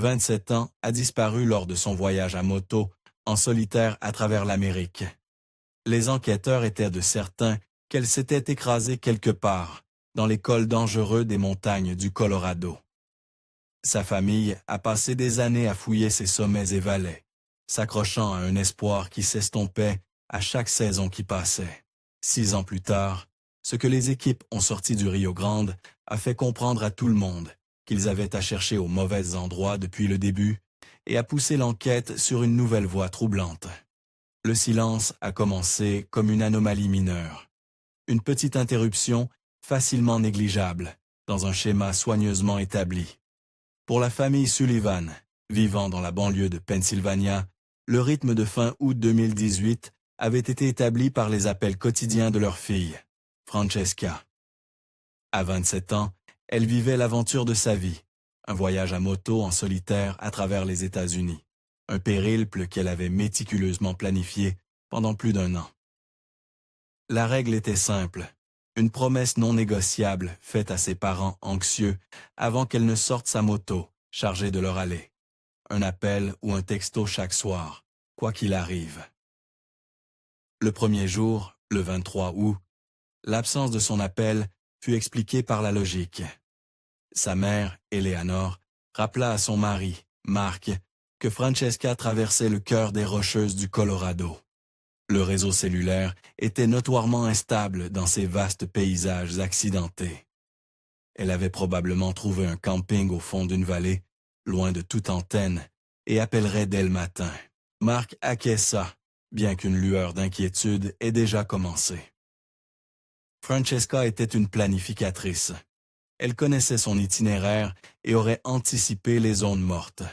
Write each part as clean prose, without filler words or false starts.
27 ans, a disparu lors de son voyage à moto, en solitaire à travers l'Amérique. Les enquêteurs étaient de certains qu'elle s'était écrasée quelque part, dans les cols dangereux des montagnes du Colorado. Sa famille a passé des années à fouiller ses sommets et vallées, s'accrochant à un espoir qui s'estompait à chaque saison qui passait. 6 ans plus tard, ce que les équipes ont sorti du Rio Grande a fait comprendre à tout le monde qu'ils avaient à chercher aux mauvais endroits depuis le début et a poussé l'enquête sur une nouvelle voie troublante. Le silence a commencé comme une anomalie mineure. Une petite interruption facilement négligeable dans un schéma soigneusement établi. Pour la famille Sullivan, vivant dans la banlieue de Pennsylvania, le rythme de fin août 2018 avait été établi par les appels quotidiens de leur fille, Francesca. À 27 ans, elle vivait l'aventure de sa vie, un voyage à moto en solitaire à travers les États-Unis, un périple qu'elle avait méticuleusement planifié pendant plus d'1 an. La règle était simple, une promesse non négociable faite à ses parents anxieux avant qu'elle ne sorte sa moto, chargée de leur aller. Un appel ou un texto chaque soir, quoi qu'il arrive. Le premier jour, le 23 août, l'absence de son appel fut expliquée par la logique. Sa mère, Eleanor, rappela à son mari, Mark, que Francesca traversait le cœur des Rocheuses du Colorado. Le réseau cellulaire était notoirement instable dans ces vastes paysages accidentés. Elle avait probablement trouvé un camping au fond d'une vallée, loin de toute antenne, et appellerait dès le matin. Mark acquiesça, bien qu'une lueur d'inquiétude ait déjà commencé. Francesca était une planificatrice. Elle connaissait son itinéraire et aurait anticipé les zones mortes.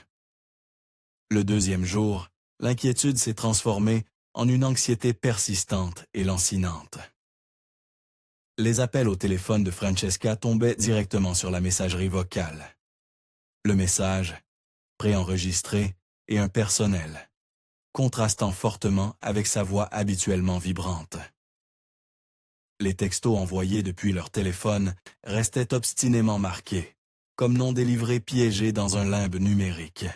Le deuxième jour, l'inquiétude s'est transformée en une anxiété persistante et lancinante. Les appels au téléphone de Francesca tombaient directement sur la messagerie vocale. Le message, préenregistré et impersonnel, contrastant fortement avec sa voix habituellement vibrante. Les textos envoyés depuis leur téléphone restaient obstinément marqués, comme non délivrés piégés dans un limbe numérique.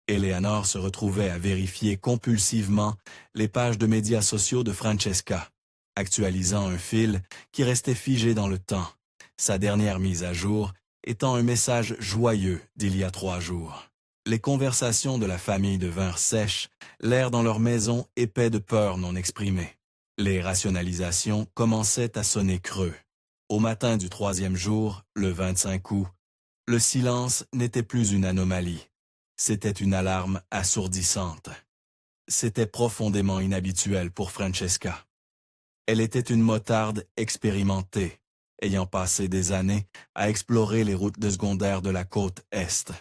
Eleanor se retrouvait à vérifier compulsivement les pages de médias sociaux de Francesca, actualisant un fil qui restait figé dans le temps, sa dernière mise à jour étant un message joyeux d'il y a 3 jours. Les conversations de la famille devinrent sèches, l'air dans leur maison épais de peur non exprimée. Les rationalisations commençaient à sonner creux. Au matin du 3e jour, le 25 août, le silence n'était plus une anomalie. C'était une alarme assourdissante. C'était profondément inhabituel pour Francesca. Elle était une motarde expérimentée, ayant passé des années à explorer les routes de secondaire de la côte Est.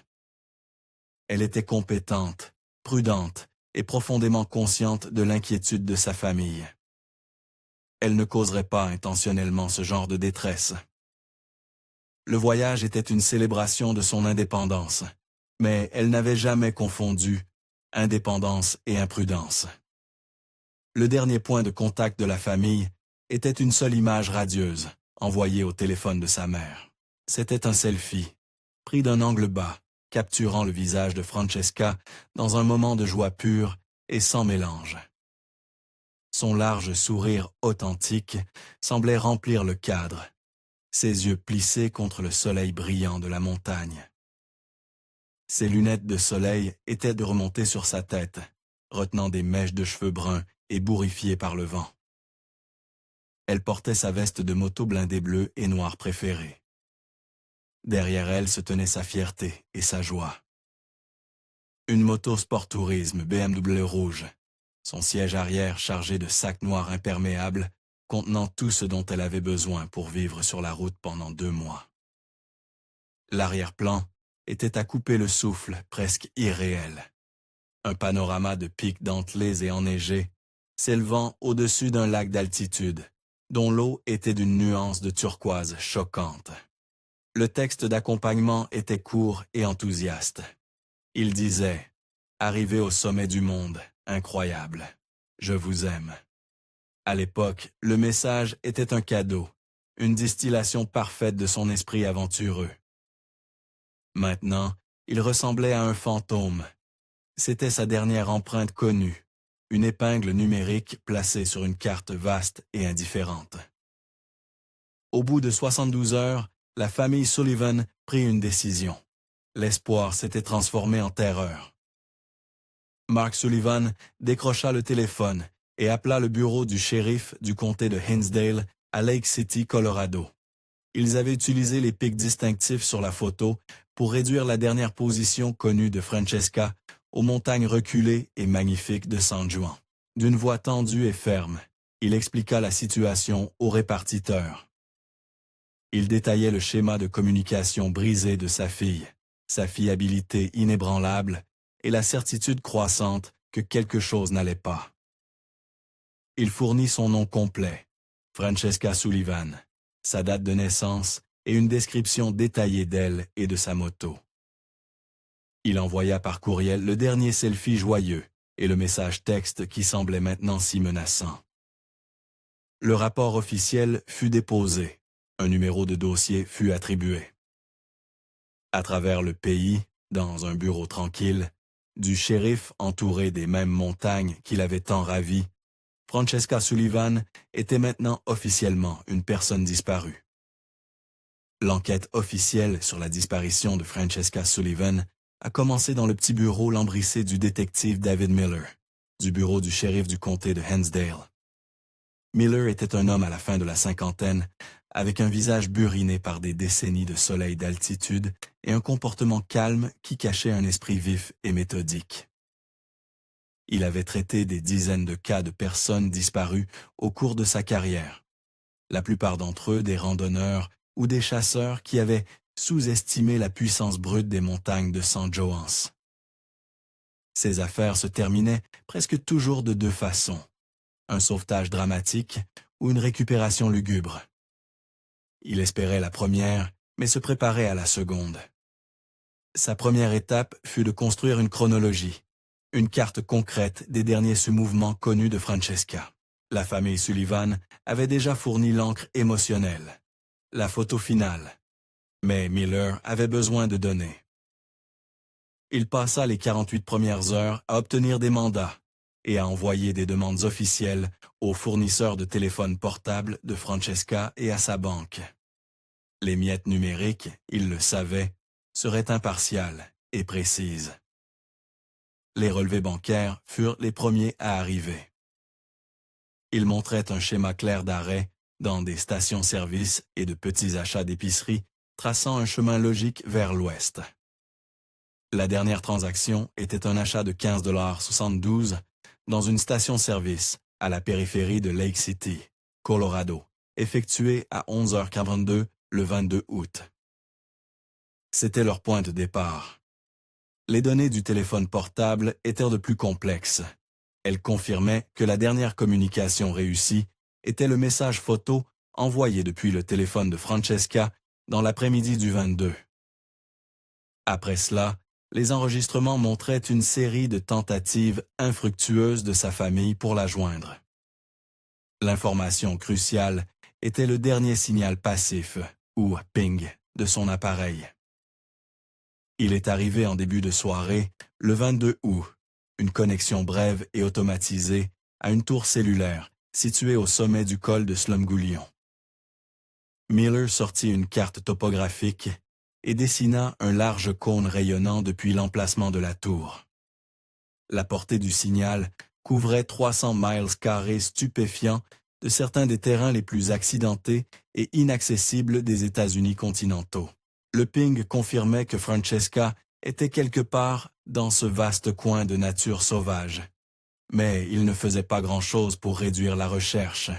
Elle était compétente, prudente et profondément consciente de l'inquiétude de sa famille. Elle ne causerait pas intentionnellement ce genre de détresse. Le voyage était une célébration de son indépendance, mais elle n'avait jamais confondu indépendance et imprudence. Le dernier point de contact de la famille était une seule image radieuse, envoyée au téléphone de sa mère. C'était un selfie, pris d'un angle bas, capturant le visage de Francesca dans un moment de joie pure et sans mélange. Son large sourire authentique semblait remplir le cadre, ses yeux plissés contre le soleil brillant de la montagne. Ses lunettes de soleil étaient de remonter sur sa tête, retenant des mèches de cheveux bruns ébouriffées par le vent. Elle portait sa veste de moto blindée bleue et noire préférée. Derrière elle se tenait sa fierté et sa joie. Une moto sport tourisme BMW rouge, son siège arrière chargé de sacs noirs imperméables, contenant tout ce dont elle avait besoin pour vivre sur la route pendant 2 mois. L'arrière-plan était à couper le souffle, presque irréel. Un panorama de pics dentelés et enneigés, s'élevant au-dessus d'un lac d'altitude, dont l'eau était d'une nuance de turquoise choquante. Le texte d'accompagnement était court et enthousiaste. Il disait « Arrivé au sommet du monde, incroyable, je vous aime ». À l'époque, le message était un cadeau, une distillation parfaite de son esprit aventureux. Maintenant, il ressemblait à un fantôme. C'était sa dernière empreinte connue, une épingle numérique placée sur une carte vaste et indifférente. Au bout de 72 heures, la famille Sullivan prit une décision. L'espoir s'était transformé en terreur. Mark Sullivan décrocha le téléphone et appela le bureau du shérif du comté de Hinsdale à Lake City, Colorado. Ils avaient utilisé les pics distinctifs sur la photo pour réduire la dernière position connue de Francesca aux montagnes reculées et magnifiques de San Juan. D'une voix tendue et ferme, il expliqua la situation au répartiteur. Il détaillait le schéma de communication brisé de sa fiabilité inébranlable et la certitude croissante que quelque chose n'allait pas. Il fournit son nom complet, Francesca Sullivan, sa date de naissance et une description détaillée d'elle et de sa moto. Il envoya par courriel le dernier selfie joyeux et le message texte qui semblait maintenant si menaçant. Le rapport officiel fut déposé, un numéro de dossier fut attribué. À travers le pays, dans un bureau tranquille, du shérif entouré des mêmes montagnes qui l'avaient tant ravi, Francesca Sullivan était maintenant officiellement une personne disparue. L'enquête officielle sur la disparition de Francesca Sullivan a commencé dans le petit bureau lambrissé du détective David Miller, du bureau du shérif du comté de Hinsdale. Miller était un homme à la fin de la cinquantaine, avec un visage buriné par des décennies de soleil d'altitude et un comportement calme qui cachait un esprit vif et méthodique. Il avait traité des dizaines de cas de personnes disparues au cours de sa carrière, la plupart d'entre eux des randonneurs ou des chasseurs qui avaient sous-estimé la puissance brute des montagnes de San Joans. Ces affaires se terminaient presque toujours de deux façons, un sauvetage dramatique ou une récupération lugubre. Il espérait la première, mais se préparait à la seconde. Sa première étape fut de construire une chronologie, une carte concrète des derniers mouvements connus de Francesca. La famille Sullivan avait déjà fourni l'encre émotionnelle, la photo finale, mais Miller avait besoin de données. Il passa les 48 premières heures à obtenir des mandats et à envoyer des demandes officielles aux fournisseurs de téléphones portables de Francesca et à sa banque. Les miettes numériques, il le savait, seraient impartiales et précises. Les relevés bancaires furent les premiers à arriver. Ils montraient un schéma clair d'arrêt dans des stations-service et de petits achats d'épicerie, traçant un chemin logique vers l'ouest. La dernière transaction était un achat de 15,72 $ dans une station-service à la périphérie de Lake City, Colorado, effectué à 11h42 le 22 août. C'était leur point de départ. Les données du téléphone portable étaient de plus complexes. Elles confirmaient que la dernière communication réussie était le message photo envoyé depuis le téléphone de Francesca dans l'après-midi du 22. Après cela, les enregistrements montraient une série de tentatives infructueuses de sa famille pour la joindre. L'information cruciale était le dernier signal passif, ou ping, de son appareil. Il est arrivé en début de soirée, le 22 août, une connexion brève et automatisée à une tour cellulaire située au sommet du col de Slumgullion. Miller sortit une carte topographique et dessina un large cône rayonnant depuis l'emplacement de la tour. La portée du signal couvrait 300 miles carrés stupéfiants de certains des terrains les plus accidentés et inaccessibles des États-Unis continentaux. Le ping confirmait que Francesca était quelque part dans ce vaste coin de nature sauvage. Mais il ne faisait pas grand-chose pour réduire la recherche.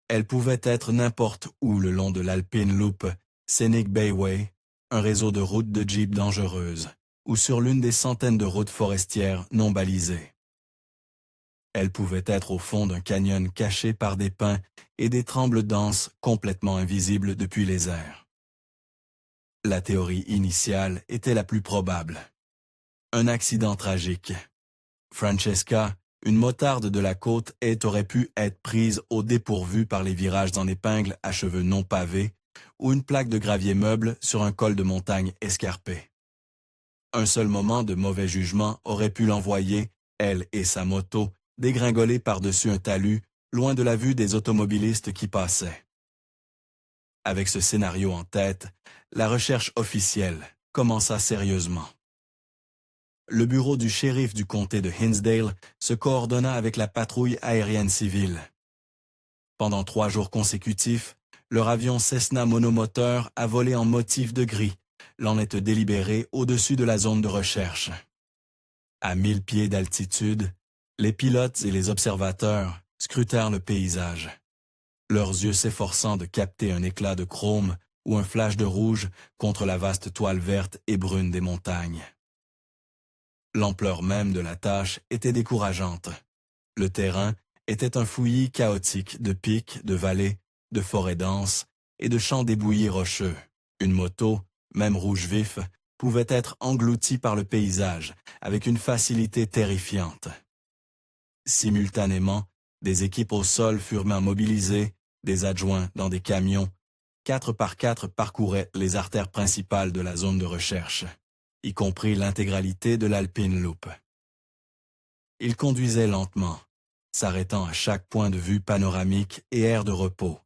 Elle pouvait être n'importe où le long de l'Alpine Loop, Scenic Bayway, un réseau de routes de jeep dangereuses, ou sur l'une des centaines de routes forestières non balisées. Elle pouvait être au fond d'un canyon caché par des pins et des trembles denses complètement invisibles depuis les airs. La théorie initiale était la plus probable. Un accident tragique. Francesca, une motarde de la côte est aurait pu être prise au dépourvu par les virages en épingle à cheveux non pavés ou une plaque de gravier meuble sur un col de montagne escarpé. Un seul moment de mauvais jugement aurait pu l'envoyer, elle et sa moto, dégringoler par-dessus un talus, loin de la vue des automobilistes qui passaient. Avec ce scénario en tête, la recherche officielle commença sérieusement. Le bureau du shérif du comté de Hinsdale se coordonna avec la patrouille aérienne civile. Pendant 3 jours consécutifs, leur avion Cessna monomoteur a volé en motif de gris, l'en-être délibéré au-dessus de la zone de recherche. À 1000 pieds d'altitude, les pilotes et les observateurs scrutèrent le paysage, leurs yeux s'efforçant de capter un éclat de chrome ou un flash de rouge contre la vaste toile verte et brune des montagnes. L'ampleur même de la tâche était décourageante. Le terrain était un fouillis chaotique de pics, de vallées, de forêts denses et de champs débouillés rocheux. Une moto, même rouge vif, pouvait être engloutie par le paysage avec une facilité terrifiante. Simultanément, des équipes au sol furent mobilisées, des adjoints dans des camions. 4 par 4 parcouraient les artères principales de la zone de recherche, y compris l'intégralité de l'Alpine Loop. Ils conduisaient lentement, s'arrêtant à chaque point de vue panoramique et aire de repos,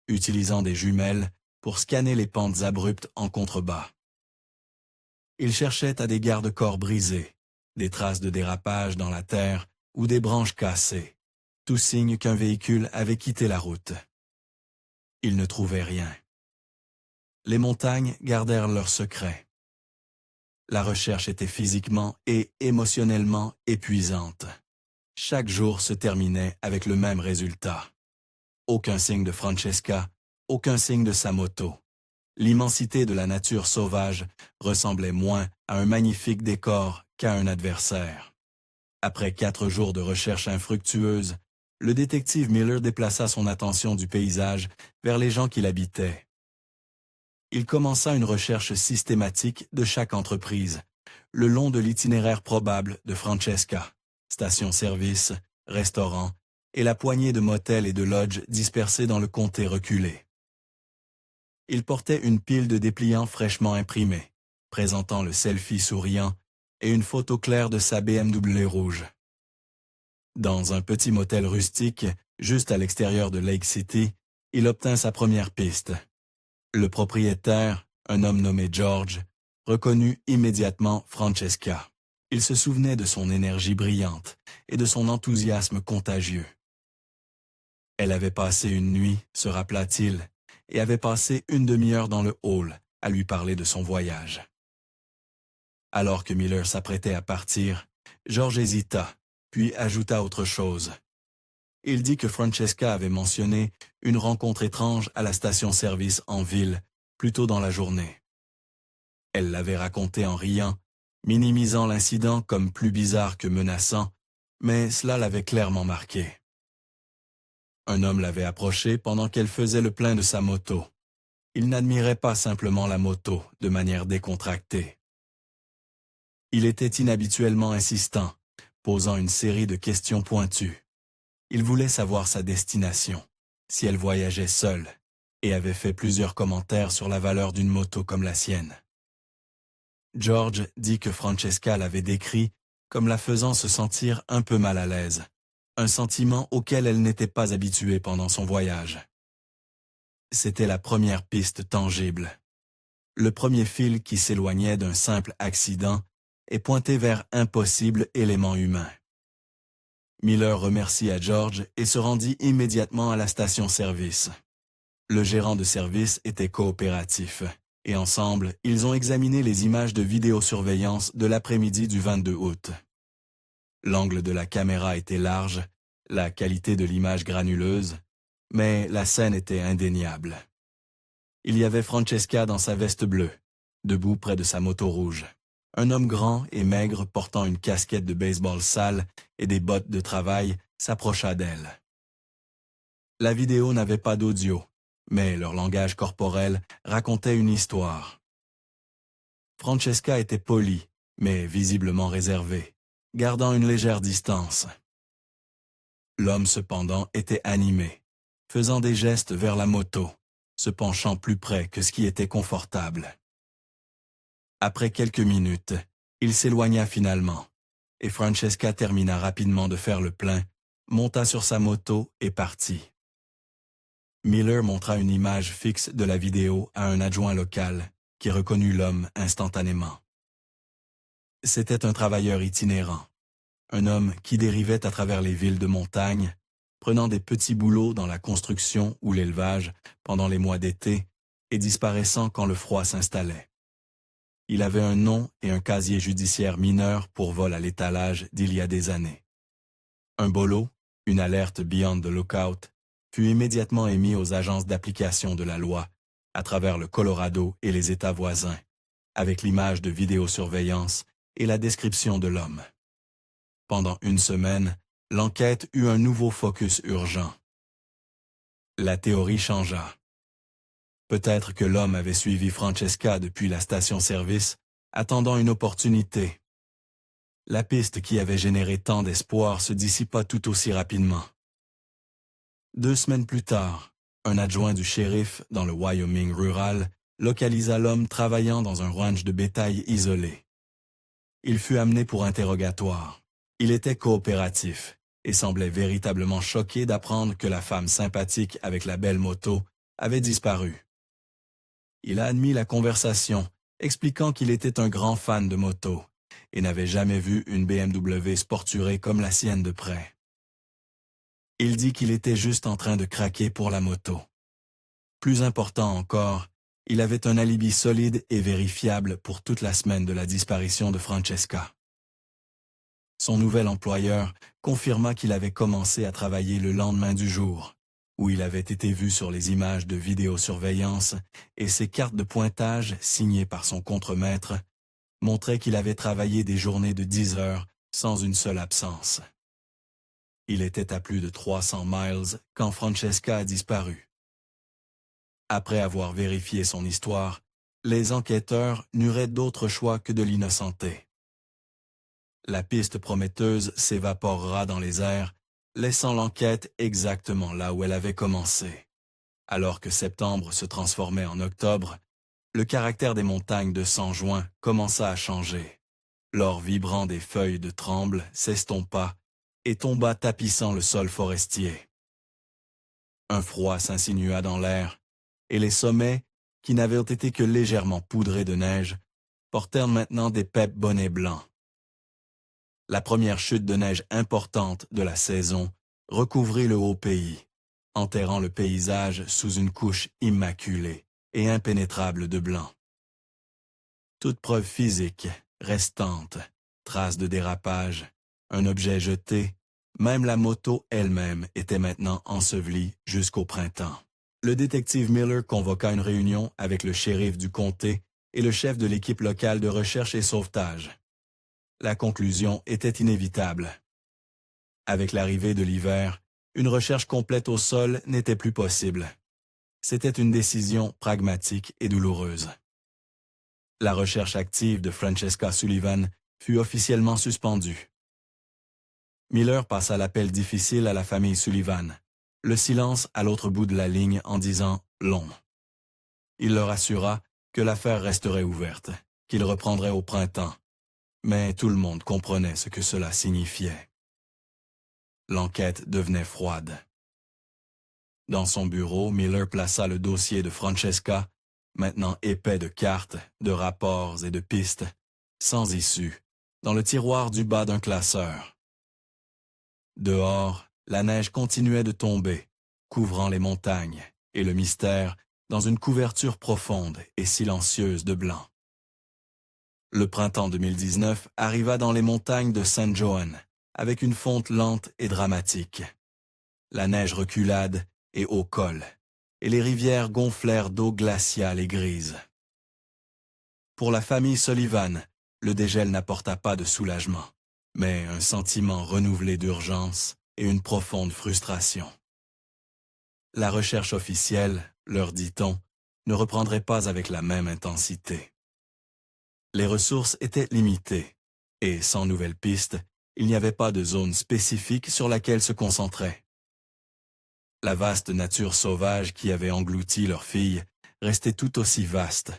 utilisant des jumelles pour scanner les pentes abruptes en contrebas. Ils cherchaient à des garde-corps brisés, des traces de dérapage dans la terre ou des branches cassées, tout signe qu'un véhicule avait quitté la route. Ils ne trouvaient rien. Les montagnes gardèrent leur secret. La recherche était physiquement et émotionnellement épuisante. Chaque jour se terminait avec le même résultat. Aucun signe de Francesca, aucun signe de sa moto. L'immensité de la nature sauvage ressemblait moins à un magnifique décor qu'à un adversaire. Après 4 jours de recherche infructueuse, le détective Miller déplaça son attention du paysage vers les gens qui l'habitaient. Il commença une recherche systématique de chaque entreprise, le long de l'itinéraire probable de Francesca, station-service, restaurant et la poignée de motels et de lodges dispersés dans le comté reculé. Il portait une pile de dépliants fraîchement imprimés, présentant le selfie souriant et une photo claire de sa BMW rouge. Dans un petit motel rustique, juste à l'extérieur de Lake City, il obtint sa première piste. Le propriétaire, un homme nommé George, reconnut immédiatement Francesca. Il se souvenait de son énergie brillante et de son enthousiasme contagieux. Elle avait passé une nuit, se rappela-t-il, et avait passé une demi-heure dans le hall à lui parler de son voyage. Alors que Miller s'apprêtait à partir, George hésita, puis ajouta autre chose. Il dit que Francesca avait mentionné une rencontre étrange à la station-service en ville, plus tôt dans la journée. Elle l'avait raconté en riant, minimisant l'incident comme plus bizarre que menaçant, mais cela l'avait clairement marqué. Un homme l'avait approchée pendant qu'elle faisait le plein de sa moto. Il n'admirait pas simplement la moto de manière décontractée. Il était inhabituellement insistant, posant une série de questions pointues. Il voulait savoir sa destination, si elle voyageait seule, et avait fait plusieurs commentaires sur la valeur d'une moto comme la sienne. George dit que Francesca l'avait décrit comme la faisant se sentir un peu mal à l'aise, un sentiment auquel elle n'était pas habituée pendant son voyage. C'était la première piste tangible, le premier fil qui s'éloignait d'un simple accident et pointait vers un possible élément humain. Miller remercia George et se rendit immédiatement à la station-service. Le gérant de service était coopératif, et ensemble, ils ont examiné les images de vidéosurveillance de l'après-midi du 22 août. L'angle de la caméra était large, la qualité de l'image granuleuse, mais la scène était indéniable. Il y avait Francesca dans sa veste bleue, debout près de sa moto rouge. Un homme grand et maigre portant une casquette de baseball sale et des bottes de travail s'approcha d'elle. La vidéo n'avait pas d'audio, mais leur langage corporel racontait une histoire. Francesca était polie, mais visiblement réservée, gardant une légère distance. L'homme cependant était animé, faisant des gestes vers la moto, se penchant plus près que ce qui était confortable. Après quelques minutes, Il s'éloigna finalement, et Francesca termina rapidement de faire le plein, monta sur sa moto et partit. Miller montra une image fixe de la vidéo à un adjoint local, qui reconnut l'homme instantanément. C'était un travailleur itinérant, un homme qui dérivait à travers les villes de montagne, prenant des petits boulots dans la construction ou l'élevage pendant les mois d'été et disparaissant quand le froid s'installait. Il avait un nom et un casier judiciaire mineur pour vol à l'étalage d'il y a des années. Un bolo, une alerte Beyond the Lookout, fut immédiatement émis aux agences d'application de la loi à travers le Colorado et les États voisins, avec l'image de vidéosurveillance et la description de l'homme. Pendant une semaine, l'enquête eut un nouveau focus urgent. La théorie changea. Peut-être que l'homme avait suivi Francesca depuis la station-service, attendant une opportunité. La piste qui avait généré tant d'espoir se dissipa tout aussi rapidement. 2 semaines plus tard, un adjoint du shérif dans le Wyoming rural localisa l'homme travaillant dans un ranch de bétail isolé. Il fut amené pour interrogatoire. Il était coopératif et semblait véritablement choqué d'apprendre que la femme sympathique avec la belle moto avait disparu. Il a admis la conversation, expliquant qu'il était un grand fan de moto et n'avait jamais vu une BMW sporturée comme la sienne de près. Il dit qu'il était juste en train de craquer pour la moto. Plus important encore, il avait un alibi solide et vérifiable pour toute la semaine de la disparition de Francesca. Son nouvel employeur confirma qu'il avait commencé à travailler le lendemain du jour, où il avait été vu sur les images de vidéosurveillance et ses cartes de pointage signées par son contremaître montraient qu'il avait travaillé des journées de 10 heures sans une seule absence. Il était à plus de 300 miles quand Francesca a disparu. Après avoir vérifié son histoire, les enquêteurs n'euraient d'autre choix que de l'innocenter. La piste prometteuse s'évaporera dans les airs, laissant l'enquête exactement là où elle avait commencé. Alors que septembre se transformait en octobre, le caractère des montagnes de San Juan commença à changer. L'or vibrant des feuilles de tremble s'estompa et tomba tapissant le sol forestier. Un froid s'insinua dans l'air, et les sommets, qui n'avaient été que légèrement poudrés de neige, portèrent maintenant d'épais bonnets blancs. La première chute de neige importante de la saison recouvrit le haut pays, enterrant le paysage sous une couche immaculée et impénétrable de blanc. Toute preuve physique, restante, traces de dérapage, un objet jeté, même la moto elle-même était maintenant ensevelie jusqu'au printemps. Le détective Miller convoqua une réunion avec le shérif du comté et le chef de l'équipe locale de recherche et sauvetage. La conclusion était inévitable. Avec l'arrivée de l'hiver, une recherche complète au sol n'était plus possible. C'était une décision pragmatique et douloureuse. La recherche active de Francesca Sullivan fut officiellement suspendue. Miller passa l'appel difficile à la famille Sullivan, le silence à l'autre bout de la ligne en disant « long ». Il leur assura que l'affaire resterait ouverte, qu'il reprendrait au printemps, mais tout le monde comprenait ce que cela signifiait. L'enquête devenait froide. Dans son bureau, Miller plaça le dossier de Francesca, maintenant épais de cartes, de rapports et de pistes, sans issue, dans le tiroir du bas d'un classeur. Dehors, la neige continuait de tomber, couvrant les montagnes, et le mystère dans une couverture profonde et silencieuse de blanc. Le printemps 2019 arriva dans les montagnes de San Joan, avec une fonte lente et dramatique. La neige reculade et au col, et les rivières gonflèrent d'eau glaciale et grise. Pour la famille Sullivan, le dégel n'apporta pas de soulagement, mais un sentiment renouvelé d'urgence et une profonde frustration. La recherche officielle, leur dit-on, ne reprendrait pas avec la même intensité. Les ressources étaient limitées, et sans nouvelles pistes, il n'y avait pas de zone spécifique sur laquelle se concentrer. La vaste nature sauvage qui avait englouti leur fille restait tout aussi vaste,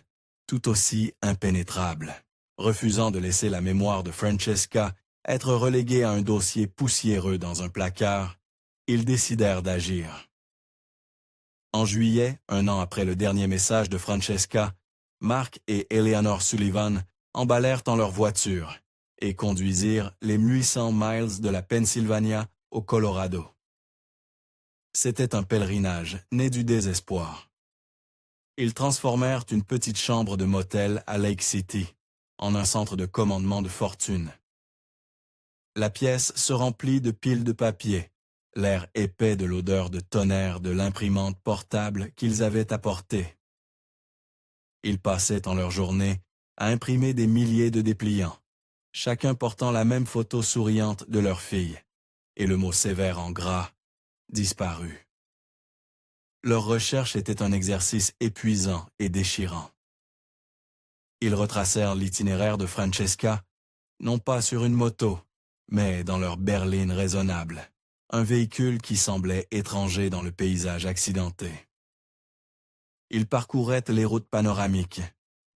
tout aussi impénétrable, refusant de laisser la mémoire de Francesca être reléguée à un dossier poussiéreux dans un placard, ils décidèrent d'agir. En juillet, un an après le dernier message de Francesca, Mark et Eleanor Sullivan emballèrent en leur voiture et conduisirent les 800 miles de la Pennsylvania au Colorado. C'était un pèlerinage né du désespoir. Ils transformèrent une petite chambre de motel à Lake City en un centre de commandement de fortune. La pièce se remplit de piles de papier, l'air épais de l'odeur de tonnerre de l'imprimante portable qu'ils avaient apportée. Ils passaient en leur journée à imprimer des milliers de dépliants, chacun portant la même photo souriante de leur fille, et le mot sévère en gras, disparu. Leur recherche était un exercice épuisant et déchirant. Ils retracèrent l'itinéraire de Francesca, non pas sur une moto, mais dans leur berline raisonnable, un véhicule qui semblait étranger dans le paysage accidenté. Ils parcouraient les routes panoramiques,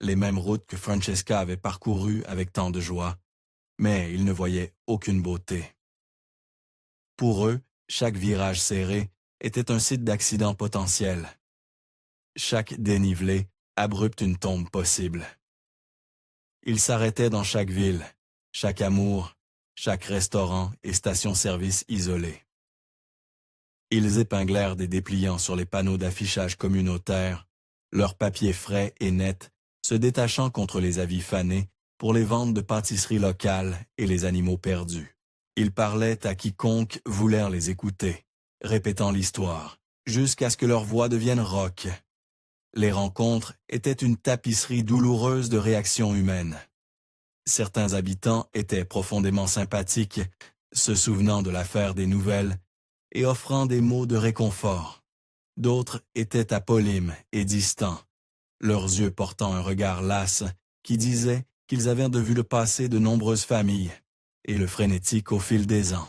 les mêmes routes que Francesca avait parcourues avec tant de joie, mais ils ne voyaient aucune beauté. Pour eux, chaque virage serré était un site d'accident potentiel. Chaque dénivelé abrupte une tombe possible. Ils s'arrêtaient dans chaque ville, chaque amour, chaque restaurant et station-service isolée. Ils épinglèrent des dépliants sur les panneaux d'affichage communautaires, leurs papiers frais et nets se détachant contre les avis fanés pour les ventes de pâtisseries locales et les animaux perdus. Ils parlaient à quiconque voulait les écouter, répétant l'histoire, jusqu'à ce que leur voix devienne rauque. Les rencontres étaient une tapisserie douloureuse de réactions humaines. Certains habitants étaient profondément sympathiques, se souvenant de l'affaire des nouvelles et offrant des mots de réconfort. D'autres étaient apollimes et distants, leurs yeux portant un regard las qui disait qu'ils avaient de vue le passé de nombreuses familles et le frénétique au fil des ans.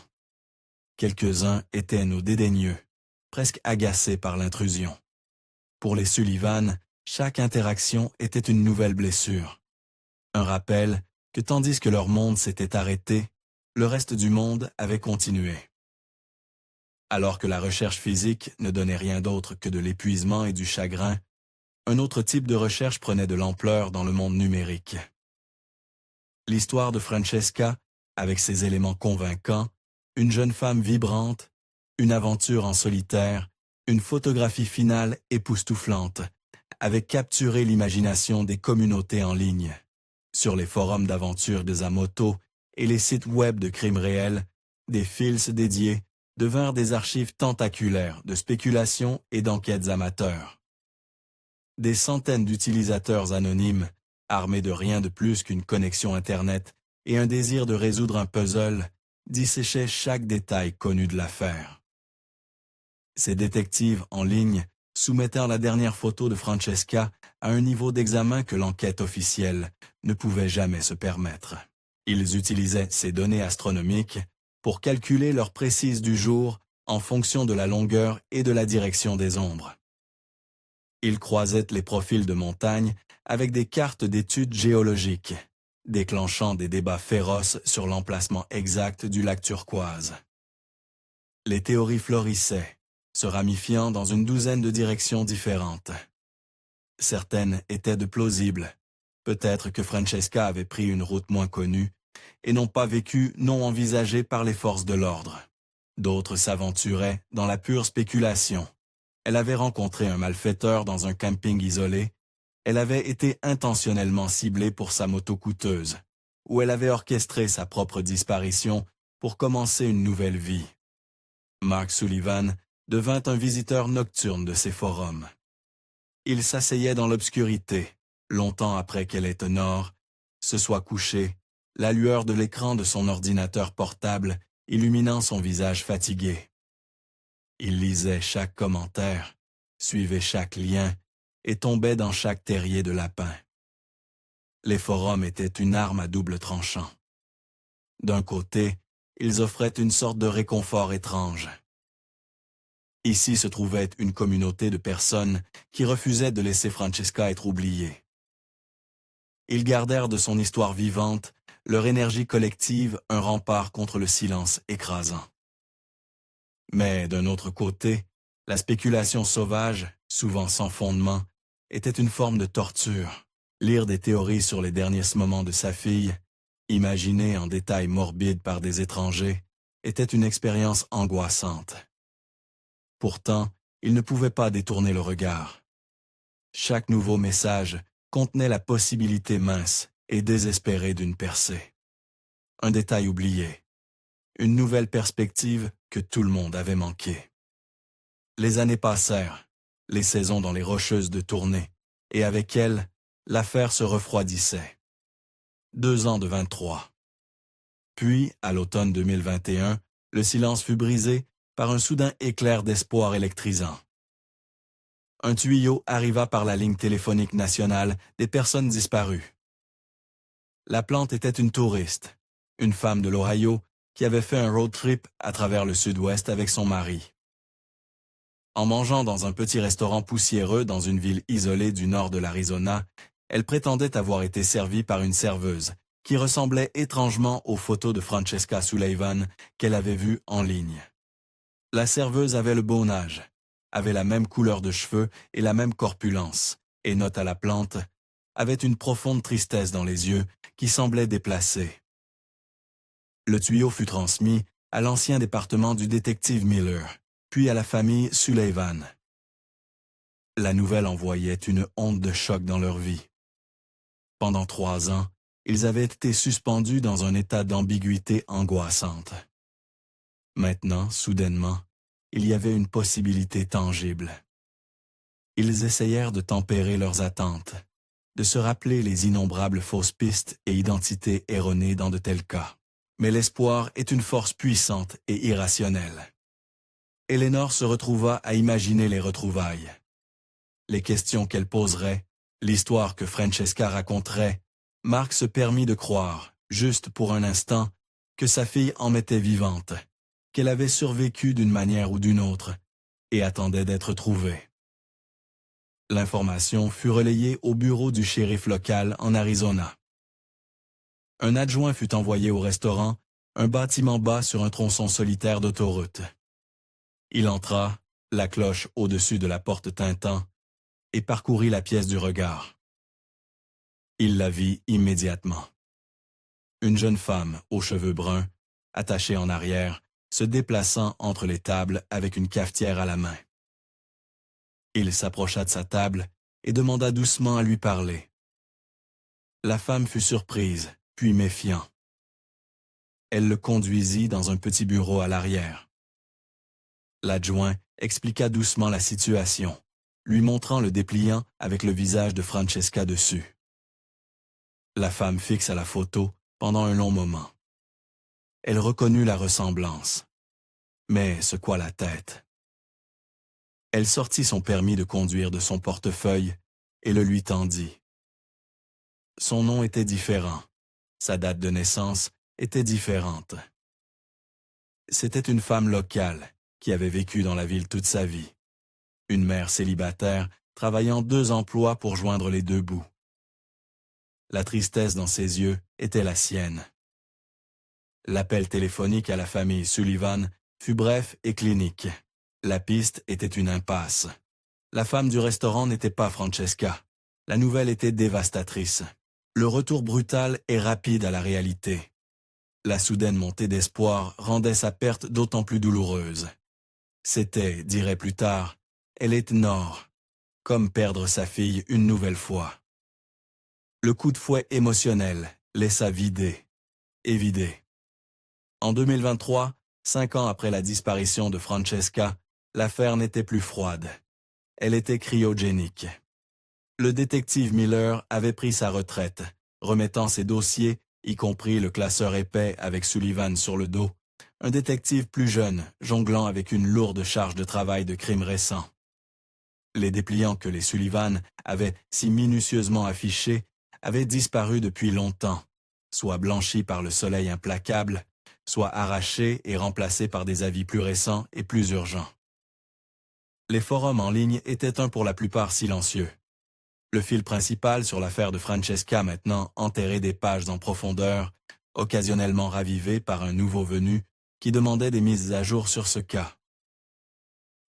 Quelques-uns étaient nos dédaigneux, presque agacés par l'intrusion. Pour les Sullivan, chaque interaction était une nouvelle blessure. Un rappel que tandis que leur monde s'était arrêté, le reste du monde avait continué. Alors que la recherche physique ne donnait rien d'autre que de l'épuisement et du chagrin, un autre type de recherche prenait de l'ampleur dans le monde numérique. L'histoire de Francesca, avec ses éléments convaincants, une jeune femme vibrante, une aventure en solitaire, une photographie finale époustouflante, avait capturé l'imagination des communautés en ligne. Sur les forums d'aventure des Amoto et les sites web de crimes réels, des fils dédiés devinrent des archives tentaculaires de spéculations et d'enquêtes amateurs. Des centaines d'utilisateurs anonymes, armés de rien de plus qu'une connexion Internet et un désir de résoudre un puzzle, disséchaient chaque détail connu de l'affaire. Ces détectives en ligne soumettèrent la dernière photo de Francesca à un niveau d'examen que l'enquête officielle ne pouvait jamais se permettre. Ils utilisaient ces données astronomiques pour calculer l'heure précise du jour en fonction de la longueur et de la direction des ombres. Ils croisaient les profils de montagnes avec des cartes d'études géologiques, déclenchant des débats féroces sur l'emplacement exact du lac turquoise. Les théories florissaient, se ramifiant dans une douzaine de directions différentes. Certaines étaient de plausibles. Peut-être que Francesca avait pris une route moins connue et non pas vécu non envisagée par les forces de l'ordre. D'autres s'aventuraient dans la pure spéculation. Elle avait rencontré un malfaiteur dans un camping isolé. Elle avait été intentionnellement ciblée pour sa moto coûteuse, ou elle avait orchestré sa propre disparition pour commencer une nouvelle vie. Mark Sullivan devint un visiteur nocturne de ces forums. Il s'asseyait dans l'obscurité, longtemps après qu'elle ait au nord, se soit couché, la lueur de l'écran de son ordinateur portable illuminant son visage fatigué. Il lisait chaque commentaire, suivait chaque lien et tombait dans chaque terrier de lapin. Les forums étaient une arme à double tranchant. D'un côté, ils offraient une sorte de réconfort étrange. Ici se trouvait une communauté de personnes qui refusaient de laisser Francesca être oubliée. Ils gardèrent de son histoire vivante, leur énergie collective, un rempart contre le silence écrasant. Mais d'un autre côté, la spéculation sauvage, souvent sans fondement, était une forme de torture. Lire des théories sur les derniers moments de sa fille, imaginées en détails morbides par des étrangers, était une expérience angoissante. Pourtant, il ne pouvait pas détourner le regard. Chaque nouveau message contenait la possibilité mince et désespérée d'une percée. Un détail oublié, une nouvelle perspective que tout le monde avait manquée. Les années passèrent, les saisons dans les Rocheuses de tournée, et avec elles, l'affaire se refroidissait. 2 ans de 23. Puis, à l'automne 2021, le silence fut brisé par un soudain éclair d'espoir électrisant. Un tuyau arriva par la ligne téléphonique nationale des personnes disparues. La plante était une touriste, une femme de l'Ohio qui avait fait un road trip à travers le sud-ouest avec son mari. En mangeant dans un petit restaurant poussiéreux dans une ville isolée du nord de l'Arizona, elle prétendait avoir été servie par une serveuse qui ressemblait étrangement aux photos de Francesca Sullivan qu'elle avait vues en ligne. La serveuse avait le bon âge, avait la même couleur de cheveux et la même corpulence, et note à la plante, avait une profonde tristesse dans les yeux qui semblait déplacée. Le tuyau fut transmis à l'ancien département du détective Miller, puis à la famille Sullivan. La nouvelle envoyait une onde de choc dans leur vie. Pendant 3 ans, ils avaient été suspendus dans un état d'ambiguïté angoissante. Maintenant, soudainement, il y avait une possibilité tangible. Ils essayèrent de tempérer leurs attentes, de se rappeler les innombrables fausses pistes et identités erronées dans de tels cas. Mais l'espoir est une force puissante et irrationnelle. Eleanor se retrouva à imaginer les retrouvailles. Les questions qu'elle poserait, l'histoire que Francesca raconterait, Marc se permit de croire, juste pour un instant, que sa fille en était vivante, qu'elle avait survécu d'une manière ou d'une autre, et attendait d'être trouvée. L'information fut relayée au bureau du shérif local en Arizona. Un adjoint fut envoyé au restaurant, un bâtiment bas sur un tronçon solitaire d'autoroute. Il entra, la cloche au-dessus de la porte tintant, et parcourut la pièce du regard. Il la vit immédiatement. Une jeune femme aux cheveux bruns, attachée en arrière, se déplaçant entre les tables avec une cafetière à la main. Il s'approcha de sa table et demanda doucement à lui parler. La femme fut surprise, puis méfiant. Elle le conduisit dans un petit bureau à l'arrière. L'adjoint expliqua doucement la situation, lui montrant le dépliant avec le visage de Francesca dessus. La femme fixa la photo pendant un long moment. Elle reconnut la ressemblance, mais secoua la tête. Elle sortit son permis de conduire de son portefeuille et le lui tendit. Son nom était différent, sa date de naissance était différente. C'était une femme locale qui avait vécu dans la ville toute sa vie. Une mère célibataire travaillant 2 emplois pour joindre les 2 bouts. La tristesse dans ses yeux était la sienne. L'appel téléphonique à la famille Sullivan fut bref et clinique. La piste était une impasse. La femme du restaurant n'était pas Francesca. La nouvelle était dévastatrice. Le retour brutal et rapide à la réalité. La soudaine montée d'espoir rendait sa perte d'autant plus douloureuse. C'était, dirait plus tard, Eleanor, comme perdre sa fille une nouvelle fois. Le coup de fouet émotionnel laissa vider et vider. En 2023, 5 ans après la disparition de Francesca, l'affaire n'était plus froide. Elle était cryogénique. Le détective Miller avait pris sa retraite, remettant ses dossiers, y compris le classeur épais avec Sullivan sur le dos, un détective plus jeune, jonglant avec une lourde charge de travail de crimes récents. Les dépliants que les Sullivan avaient si minutieusement affichés avaient disparu depuis longtemps, soit blanchis par le soleil implacable, soit arrachés et remplacés par des avis plus récents et plus urgents. Les forums en ligne étaient pour la plupart silencieux. Le fil principal sur l'affaire de Francesca maintenant enterré des pages en profondeur, occasionnellement ravivé par un nouveau venu qui demandait des mises à jour sur ce cas.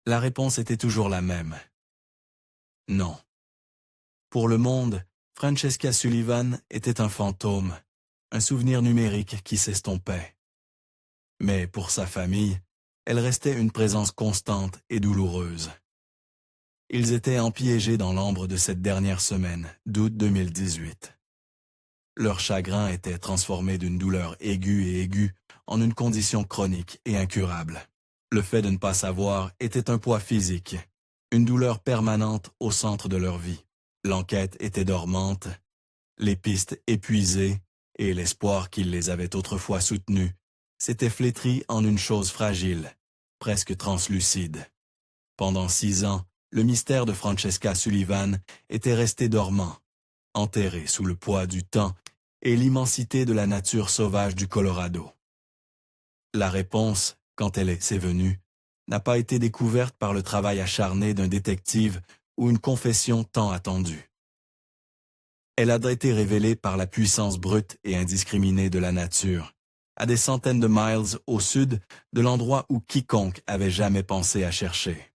La réponse était toujours la même. Non. Pour le monde, Francesca Sullivan était un fantôme, un souvenir numérique qui s'estompait. Mais pour sa famille, elle restait une présence constante et douloureuse. Ils étaient empiégés dans l'ambre de cette dernière semaine d'août 2018. Leur chagrin était transformé d'une douleur aiguë en une condition chronique et incurable. Le fait de ne pas savoir était un poids physique, une douleur permanente au centre de leur vie. L'enquête était dormante, les pistes épuisées et l'espoir qui les avait autrefois soutenus s'était flétri en une chose fragile, presque translucide. Pendant 6 ans, le mystère de Francesca Sullivan était resté dormant, enterré sous le poids du temps et l'immensité de la nature sauvage du Colorado. La réponse, quand elle s'est venue, n'a pas été découverte par le travail acharné d'un détective ou une confession tant attendue. Elle a été révélée par la puissance brute et indiscriminée de la nature, à des centaines de miles au sud de l'endroit où quiconque avait jamais pensé à chercher.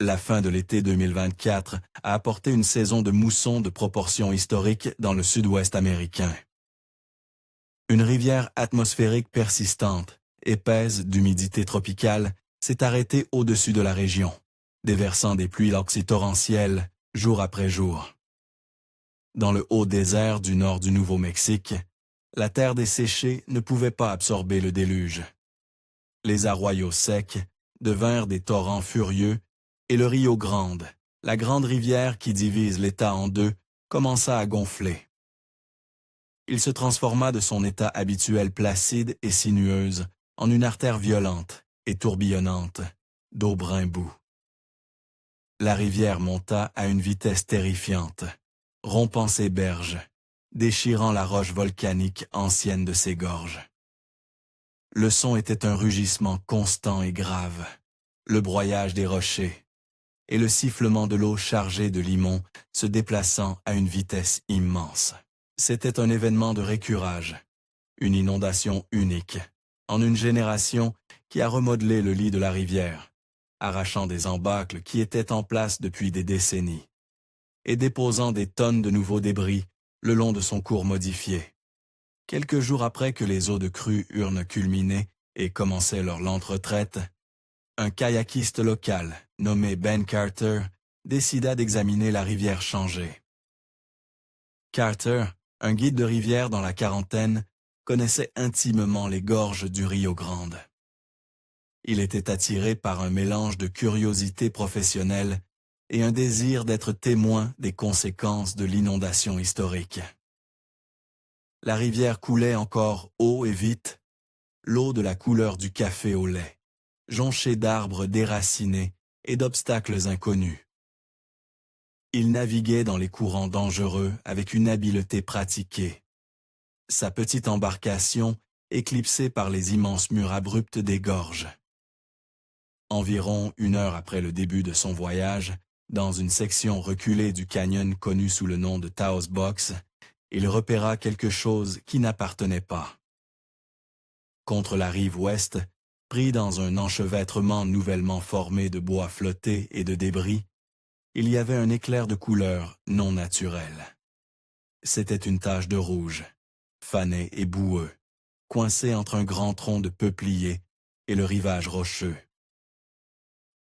La fin de l'été 2024 a apporté une saison de mousson de proportions historiques dans le sud-ouest américain. Une rivière atmosphérique persistante, épaisse d'humidité tropicale, s'est arrêtée au-dessus de la région, déversant des pluies torrentielles jour après jour. Dans le haut désert du nord du Nouveau-Mexique, la terre desséchée ne pouvait pas absorber le déluge. Les arroyos secs devinrent des torrents furieux et le Rio Grande, la grande rivière qui divise l'État en deux, commença à gonfler. Il se transforma de son état habituel placide et sinueuse en une artère violente et tourbillonnante, d'eau brun-boue. La rivière monta à une vitesse terrifiante, rompant ses berges, déchirant la roche volcanique ancienne de ses gorges. Le son était un rugissement constant et grave, le broyage des rochers, et le sifflement de l'eau chargée de limon se déplaçant à une vitesse immense. C'était un événement de récurage, une inondation unique, en une génération qui a remodelé le lit de la rivière, arrachant des embâcles qui étaient en place depuis des décennies, et déposant des tonnes de nouveaux débris le long de son cours modifié. Quelques jours après que les eaux de crue eurent culminé et commençaient leur lente retraite, un kayakiste local, nommé Ben Carter, décida d'examiner la rivière changée. Carter, un guide de rivière dans la quarantaine, connaissait intimement les gorges du Rio Grande. Il était attiré par un mélange de curiosité professionnelle et un désir d'être témoin des conséquences de l'inondation historique. La rivière coulait encore haut et vite, l'eau de la couleur du café au lait, jonchée d'arbres déracinés et d'obstacles inconnus. Il naviguait dans les courants dangereux avec une habileté pratiquée. Sa petite embarcation éclipsée par les immenses murs abrupts des gorges. Environ 1 heure après le début de son voyage, dans une section reculée du canyon connu sous le nom de Taos Box, il repéra quelque chose qui n'appartenait pas. Contre la rive ouest, pris dans un enchevêtrement nouvellement formé de bois flottés et de débris, il y avait un éclair de couleur non naturelle. C'était une tache de rouge, fané et boueux, coincé entre un grand tronc de peuplier et le rivage rocheux.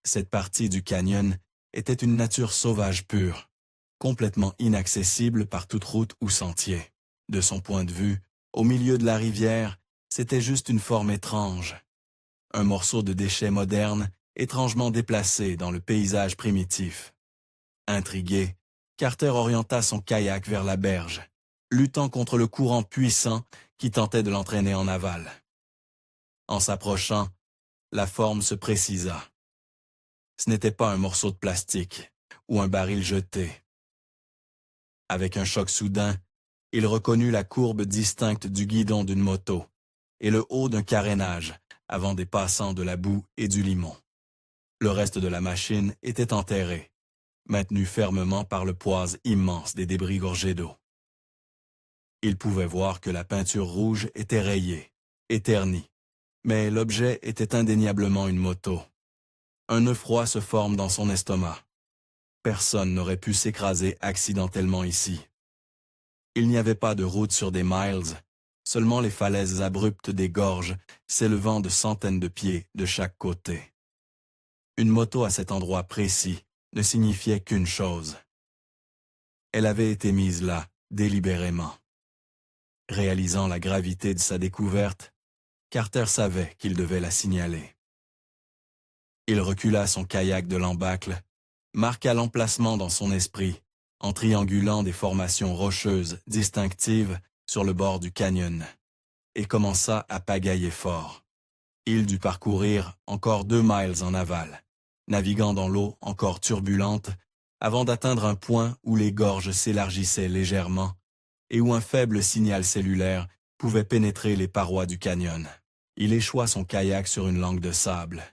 Cette partie du canyon était une nature sauvage pure, complètement inaccessible par toute route ou sentier. De son point de vue, au milieu de la rivière, c'était juste une forme étrange, un morceau de déchet moderne étrangement déplacé dans le paysage primitif. Intrigué, Carter orienta son kayak vers la berge, luttant contre le courant puissant qui tentait de l'entraîner en aval. En s'approchant, la forme se précisa. Ce n'était pas un morceau de plastique ou un baril jeté. Avec un choc soudain, il reconnut la courbe distincte du guidon d'une moto et le haut d'un carénage avant des passants de la boue et du limon. Le reste de la machine était enterré, maintenu fermement par le poids immense des débris gorgés d'eau. Il pouvait voir que la peinture rouge était rayée, éternie, mais l'objet était indéniablement une moto. Un effroi se forme dans son estomac. Personne n'aurait pu s'écraser accidentellement ici. Il n'y avait pas de route sur des miles, seulement les falaises abruptes des gorges s'élevant de centaines de pieds de chaque côté. Une moto à cet endroit précis ne signifiait qu'une chose. Elle avait été mise là, délibérément. Réalisant la gravité de sa découverte, Carter savait qu'il devait la signaler. Il recula son kayak de l'embâcle, marqua l'emplacement dans son esprit, en triangulant des formations rocheuses distinctives sur le bord du canyon, et commença à pagailler fort. Il dut parcourir encore 2 miles en aval, naviguant dans l'eau encore turbulente, avant d'atteindre un point où les gorges s'élargissaient légèrement et où un faible signal cellulaire pouvait pénétrer les parois du canyon. Il échoua son kayak sur une langue de sable,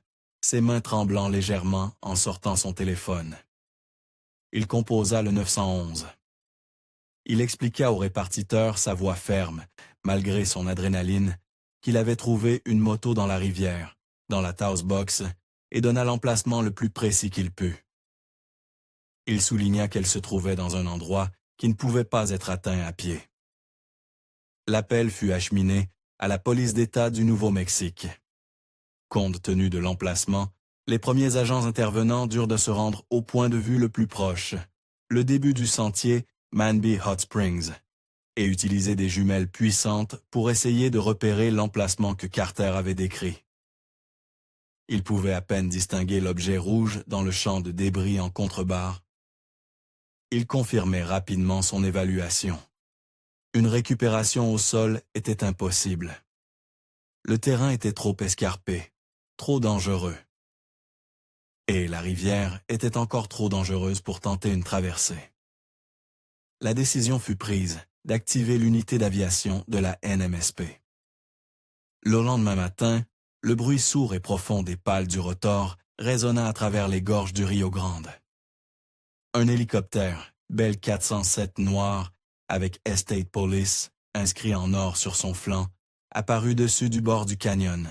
ses mains tremblant légèrement en sortant son téléphone. Il composa le 911. Il expliqua au répartiteur sa voix ferme, malgré son adrénaline, qu'il avait trouvé une moto dans la rivière, dans la Taos Box, et donna l'emplacement le plus précis qu'il put. Il souligna qu'elle se trouvait dans un endroit qui ne pouvait pas être atteint à pied. L'appel fut acheminé à la police d'État du Nouveau-Mexique. Compte tenu de l'emplacement, les premiers agents intervenants durent de se rendre au point de vue le plus proche, le début du sentier Manby Hot Springs, et utiliser des jumelles puissantes pour essayer de repérer l'emplacement que Carter avait décrit. Il pouvait à peine distinguer l'objet rouge dans le champ de débris en contrebas. Il confirmait rapidement son évaluation. Une récupération au sol était impossible. Le terrain était trop escarpé, trop dangereux. Et la rivière était encore trop dangereuse pour tenter une traversée. La décision fut prise d'activer l'unité d'aviation de la NMSP. Le lendemain matin, le bruit sourd et profond des pales du rotor résonna à travers les gorges du Rio Grande. Un hélicoptère, Bell 407 noir, avec Estate Police, inscrit en or sur son flanc, apparut dessus du bord du canyon.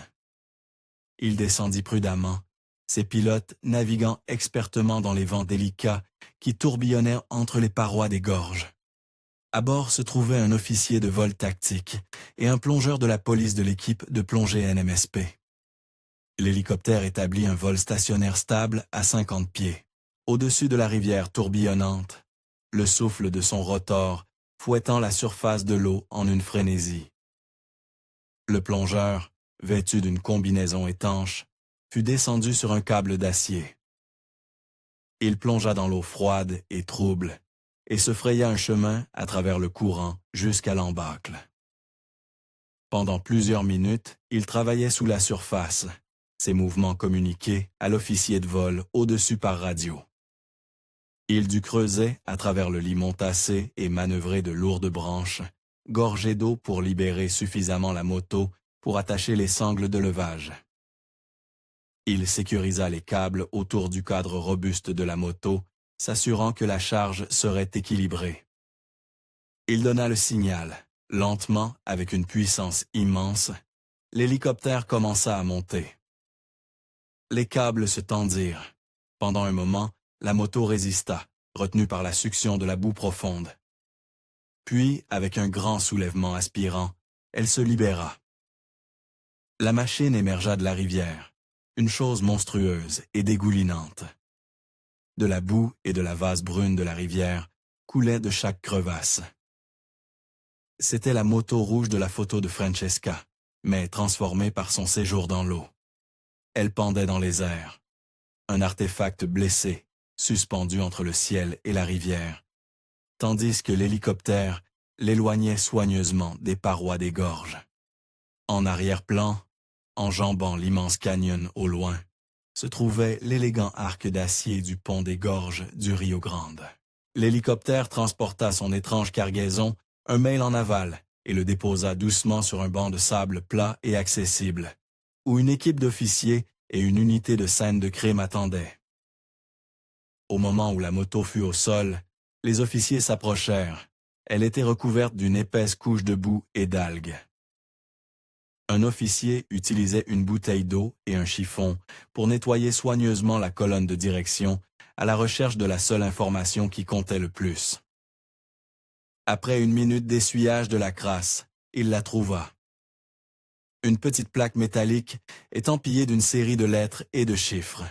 Il descendit prudemment, ses pilotes naviguant expertement dans les vents délicats qui tourbillonnaient entre les parois des gorges. À bord se trouvait un officier de vol tactique et un plongeur de la police de l'équipe de plongée NMSP. L'hélicoptère établit un vol stationnaire stable à 50 pieds, au-dessus de la rivière tourbillonnante, le souffle de son rotor fouettant la surface de l'eau en une frénésie. Le plongeur, vêtu d'une combinaison étanche, fut descendu sur un câble d'acier. Il plongea dans l'eau froide et trouble et se fraya un chemin à travers le courant jusqu'à l'embâcle. Pendant plusieurs minutes, il travaillait sous la surface, ses mouvements communiqués à l'officier de vol au-dessus par radio. Il dut creuser à travers le limon tassé et manœuvrer de lourdes branches, gorgées d'eau pour libérer suffisamment la moto pour attacher les sangles de levage. Il sécurisa les câbles autour du cadre robuste de la moto, s'assurant que la charge serait équilibrée. Il donna le signal. Lentement, avec une puissance immense, l'hélicoptère commença à monter. Les câbles se tendirent. Pendant un moment, la moto résista, retenue par la succion de la boue profonde. Puis, avec un grand soulèvement aspirant, elle se libéra. La machine émergea de la rivière, une chose monstrueuse et dégoulinante. De la boue et de la vase brune de la rivière coulaient de chaque crevasse. C'était la moto rouge de la photo de Francesca, mais transformée par son séjour dans l'eau. Elle pendait dans les airs, un artefact blessé, suspendu entre le ciel et la rivière, tandis que l'hélicoptère l'éloignait soigneusement des parois des gorges. En arrière-plan, enjambant l'immense canyon au loin, se trouvait l'élégant arc d'acier du pont des gorges du Rio Grande. L'hélicoptère transporta son étrange cargaison un mail en aval et le déposa doucement sur un banc de sable plat et accessible, où une équipe d'officiers et une unité de scène de crime attendaient. Au moment où la moto fut au sol, les officiers s'approchèrent. Elle était recouverte d'une épaisse couche de boue et d'algues. Un officier utilisait une bouteille d'eau et un chiffon pour nettoyer soigneusement la colonne de direction à la recherche de la seule information qui comptait le plus. Après une minute d'essuyage de la crasse, il la trouva. Une petite plaque métallique étampillée d'une série de lettres et de chiffres.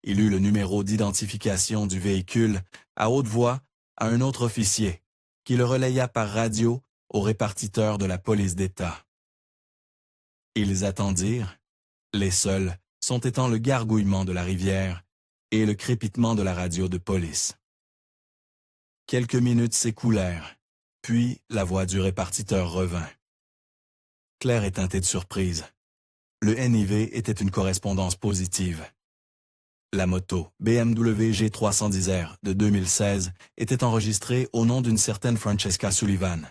Il eut le numéro d'identification du véhicule à haute voix à un autre officier, qui le relaya par radio au répartiteur de la police d'État. Ils attendirent, les seuls sont étant le gargouillement de la rivière et le crépitement de la radio de police. Quelques minutes s'écoulèrent, puis la voix du répartiteur revint. Claire est teintée de surprise. Le NIV était une correspondance positive. La moto BMW G310R de 2016 était enregistrée au nom d'une certaine Francesca Sullivan.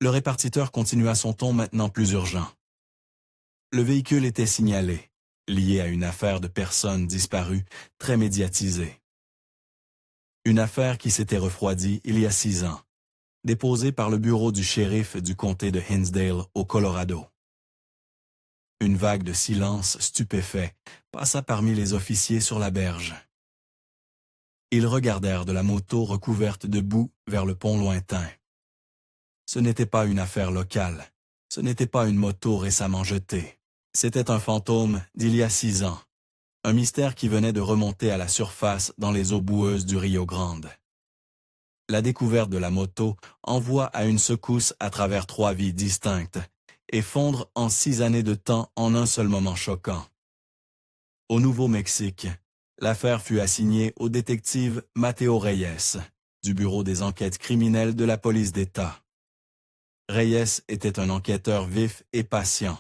Le répartiteur continua son ton maintenant plus urgent. Le véhicule était signalé, lié à une affaire de personnes disparues très médiatisée. Une affaire qui s'était refroidie il y a 6 ans, déposée par le bureau du shérif du comté de Hinsdale au Colorado. Une vague de silence stupéfait passa parmi les officiers sur la berge. Ils regardèrent de la moto recouverte de boue vers le pont lointain. Ce n'était pas une affaire locale, ce n'était pas une moto récemment jetée. C'était un fantôme d'il y a 6 ans, un mystère qui venait de remonter à la surface dans les eaux boueuses du Rio Grande. La découverte de la moto envoie à une secousse à travers 3 vies distinctes et fondre en 6 années de temps en un seul moment choquant. Au Nouveau-Mexique, l'affaire fut assignée au détective Mateo Reyes, du Bureau des enquêtes criminelles de la police d'État. Reyes était un enquêteur vif et patient,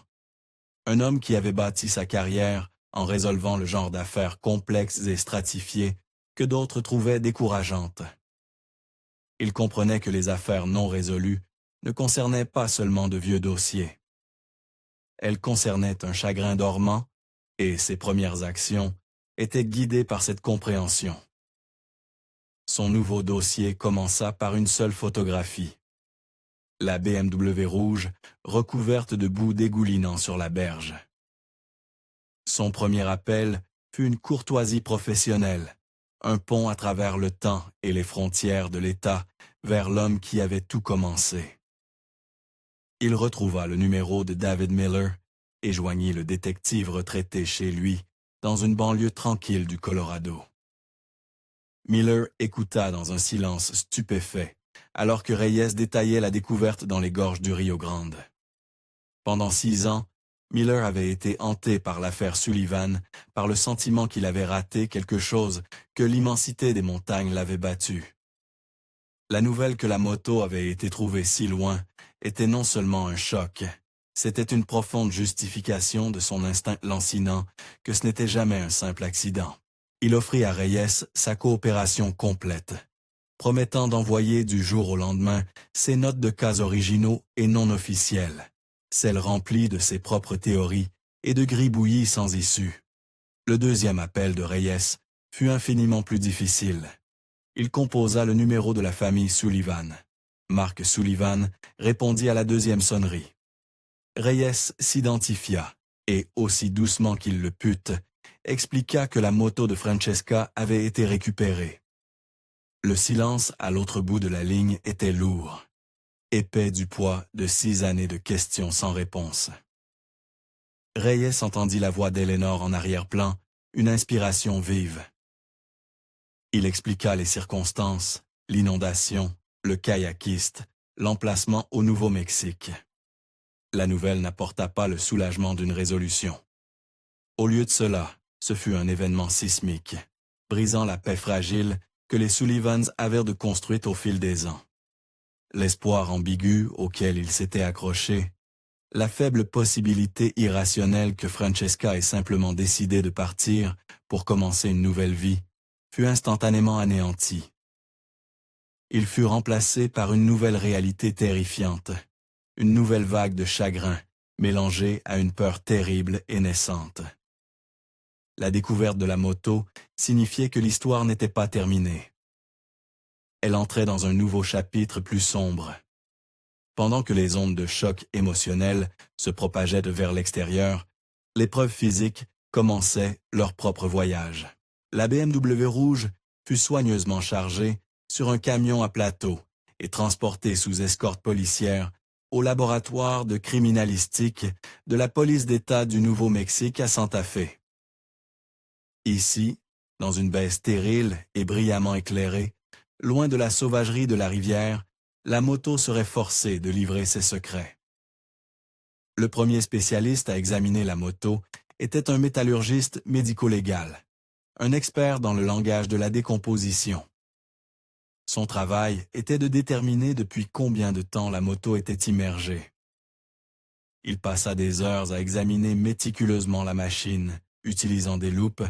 un homme qui avait bâti sa carrière en résolvant le genre d'affaires complexes et stratifiées que d'autres trouvaient décourageantes. Il comprenait que les affaires non résolues ne concernaient pas seulement de vieux dossiers. Elles concernaient un chagrin dormant, et ses premières actions étaient guidées par cette compréhension. Son nouveau dossier commença par une seule photographie. La BMW rouge, recouverte de boue dégoulinant sur la berge. Son premier appel fut une courtoisie professionnelle, un pont à travers le temps et les frontières de l'État vers l'homme qui avait tout commencé. Il retrouva le numéro de David Miller et joignit le détective retraité chez lui, dans une banlieue tranquille du Colorado. Miller écouta dans un silence stupéfait, alors que Reyes détaillait la découverte dans les gorges du Rio Grande. Pendant 6 ans, Miller avait été hanté par l'affaire Sullivan, par le sentiment qu'il avait raté quelque chose, que l'immensité des montagnes l'avait battu. La nouvelle que la moto avait été trouvée si loin était non seulement un choc, c'était une profonde justification de son instinct lancinant que ce n'était jamais un simple accident. Il offrit à Reyes sa coopération complète, promettant d'envoyer du jour au lendemain ses notes de cas originaux et non officielles, celles remplies de ses propres théories et de gribouillis sans issue. Le deuxième appel de Reyes fut infiniment plus difficile. Il composa le numéro de la famille Sullivan. Mark Sullivan répondit à la deuxième sonnerie. Reyes s'identifia et, aussi doucement qu'il le put, expliqua que la moto de Francesca avait été récupérée. Le silence à l'autre bout de la ligne était lourd, épais du poids de 6 années de questions sans réponse. Reyes entendit la voix d'Eleanor en arrière-plan, une inspiration vive. Il expliqua les circonstances, l'inondation, le kayakiste, l'emplacement au Nouveau-Mexique. La nouvelle n'apporta pas le soulagement d'une résolution. Au lieu de cela, ce fut un événement sismique, brisant la paix fragile que les Sullivans avaient de construite au fil des ans. L'espoir ambigu auquel ils s'étaient accrochés, la faible possibilité irrationnelle que Francesca ait simplement décidé de partir pour commencer une nouvelle vie, fut instantanément anéantie. Il fut remplacé par une nouvelle réalité terrifiante, une nouvelle vague de chagrin, mélangée à une peur terrible et naissante. La découverte de la moto signifiait que l'histoire n'était pas terminée. Elle entrait dans un nouveau chapitre plus sombre. Pendant que les ondes de choc émotionnel se propageaient vers l'extérieur, les preuves physiques commençaient leur propre voyage. La BMW rouge fut soigneusement chargée sur un camion à plateau et transportée sous escorte policière au laboratoire de criminalistique de la police d'État du Nouveau-Mexique à Santa Fe. Ici, dans une baie stérile et brillamment éclairée, loin de la sauvagerie de la rivière, la moto serait forcée de livrer ses secrets. Le premier spécialiste à examiner la moto était un métallurgiste médico-légal, un expert dans le langage de la décomposition. Son travail était de déterminer depuis combien de temps la moto était immergée. Il passa des heures à examiner méticuleusement la machine, utilisant des loupes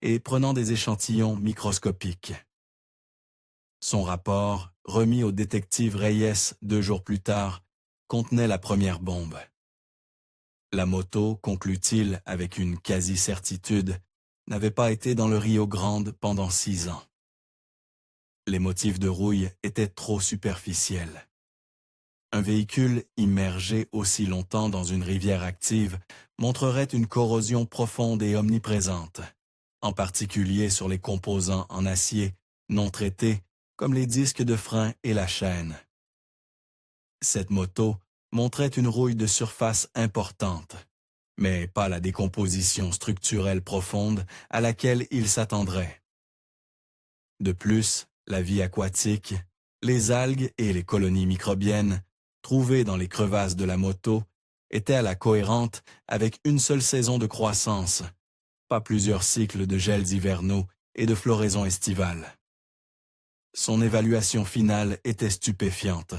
et prenant des échantillons microscopiques. Son rapport, remis au détective Reyes 2 jours plus tard, contenait la première bombe. La moto, conclut-il avec une quasi-certitude, n'avait pas été dans le Rio Grande pendant 6 ans. Les motifs de rouille étaient trop superficiels. Un véhicule immergé aussi longtemps dans une rivière active montrerait une corrosion profonde et omniprésente, en particulier sur les composants en acier non traités comme les disques de frein et la chaîne. Cette moto montrait une rouille de surface importante, mais pas la décomposition structurelle profonde à laquelle il s'attendrait. De plus, la vie aquatique, les algues et les colonies microbiennes, trouvées dans les crevasses de la moto, étaient à la cohérente avec une seule saison de croissance, pas plusieurs cycles de gels hivernaux et de floraison estivale. Son évaluation finale était stupéfiante.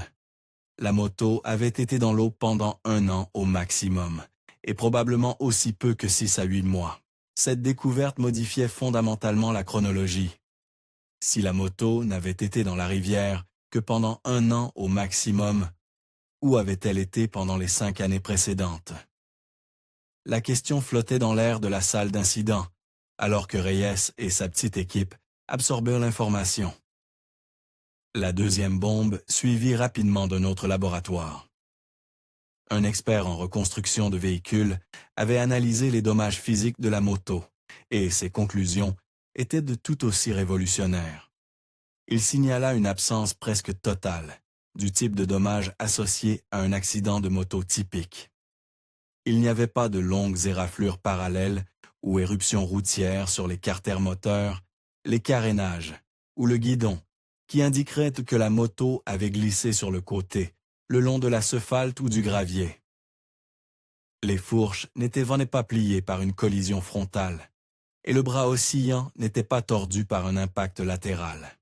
La moto avait été dans l'eau pendant 1 an au maximum, et probablement aussi peu que 6 à 8 mois. Cette découverte modifiait fondamentalement la chronologie. Si la moto n'avait été dans la rivière que pendant 1 an au maximum, où avait-elle été pendant les 5 années précédentes? La question flottait dans l'air de la salle d'incident, alors que Reyes et sa petite équipe absorbèrent l'information. La deuxième bombe suivit rapidement d'un autre laboratoire. Un expert en reconstruction de véhicules avait analysé les dommages physiques de la moto, et ses conclusions étaient de tout aussi révolutionnaires. Il signala une absence presque totale du type de dommages associés à un accident de moto typique. Il n'y avait pas de longues éraflures parallèles ou éruptions routières sur les carters moteurs, les carénages ou le guidon, qui indiquerait que la moto avait glissé sur le côté, le long de l'asphalte ou du gravier. Les fourches n'étaient pas pliées par une collision frontale, et le bras oscillant n'était pas tordu par un impact latéral.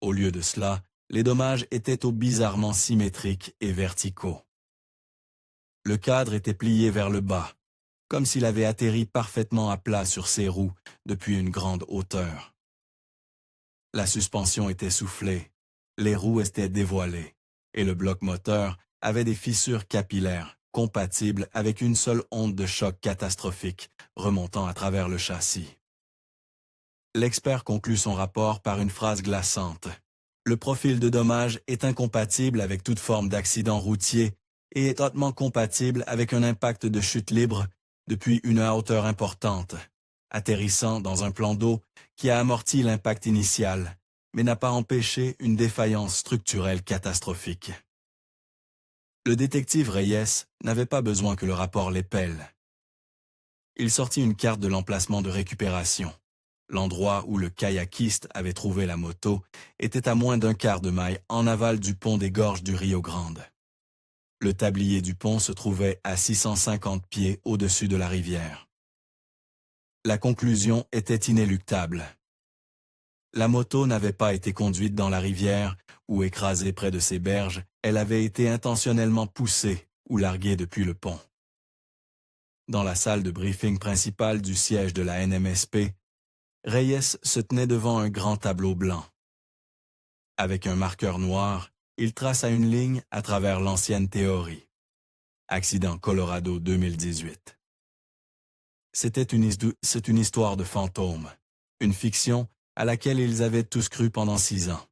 Au lieu de cela, les dommages étaient bizarrement symétriques et verticaux. Le cadre était plié vers le bas, comme s'il avait atterri parfaitement à plat sur ses roues depuis une grande hauteur. La suspension était soufflée, les roues étaient dévoilées, et le bloc moteur avait des fissures capillaires compatibles avec une seule onde de choc catastrophique remontant à travers le châssis. L'expert conclut son rapport par une phrase glaçante. Le profil de dommage est incompatible avec toute forme d'accident routier et est hautement compatible avec un impact de chute libre depuis une hauteur importante, atterrissant dans un plan d'eau qui a amorti l'impact initial, mais n'a pas empêché une défaillance structurelle catastrophique. Le détective Reyes n'avait pas besoin que le rapport l'épelle. Il sortit une carte de l'emplacement de récupération. L'endroit où le kayakiste avait trouvé la moto était à moins d'un quart de maille en aval du pont des Gorges du Rio Grande. Le tablier du pont se trouvait à 650 pieds au-dessus de la rivière. La conclusion était inéluctable. La moto n'avait pas été conduite dans la rivière ou écrasée près de ses berges, elle avait été intentionnellement poussée ou larguée depuis le pont. Dans la salle de briefing principale du siège de la NMSP, Reyes se tenait devant un grand tableau blanc. Avec un marqueur noir, il traça une ligne à travers l'ancienne théorie. Accident Colorado 2018. C'est une histoire de fantôme, une fiction à laquelle ils avaient tous cru pendant 6 ans.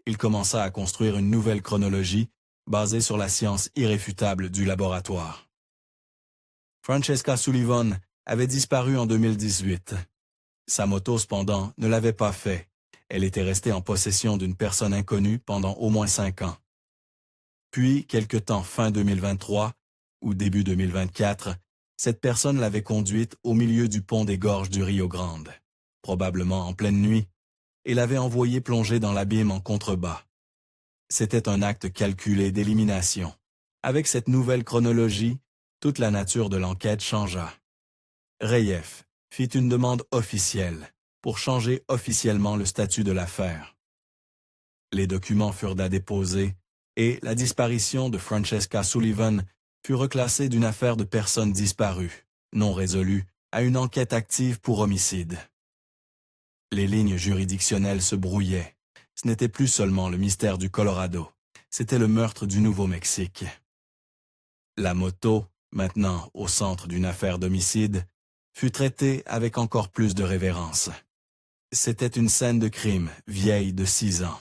Il commença à construire une nouvelle chronologie basée sur la science irréfutable du laboratoire. Francesca Sullivan avait disparu en 2018. Sa moto, cependant, ne l'avait pas fait. Elle était restée en possession d'une personne inconnue pendant au moins 5 ans. Puis, quelque temps fin 2023 ou début 2024, cette personne l'avait conduite au milieu du pont des gorges du Rio Grande, probablement en pleine nuit, et l'avait envoyée plonger dans l'abîme en contrebas. C'était un acte calculé d'élimination. Avec cette nouvelle chronologie, toute la nature de l'enquête changea. Reyef fit une demande officielle pour changer officiellement le statut de l'affaire. Les documents furent déposés et la disparition de Francesca Sullivan fut reclassée d'une affaire de personnes disparues, non résolue, à une enquête active pour homicide. Les lignes juridictionnelles se brouillaient. Ce n'était plus seulement le mystère du Colorado, c'était le meurtre du Nouveau-Mexique. La moto, maintenant au centre d'une affaire d'homicide, fut traitée avec encore plus de révérence. C'était une scène de crime vieille de 6 ans.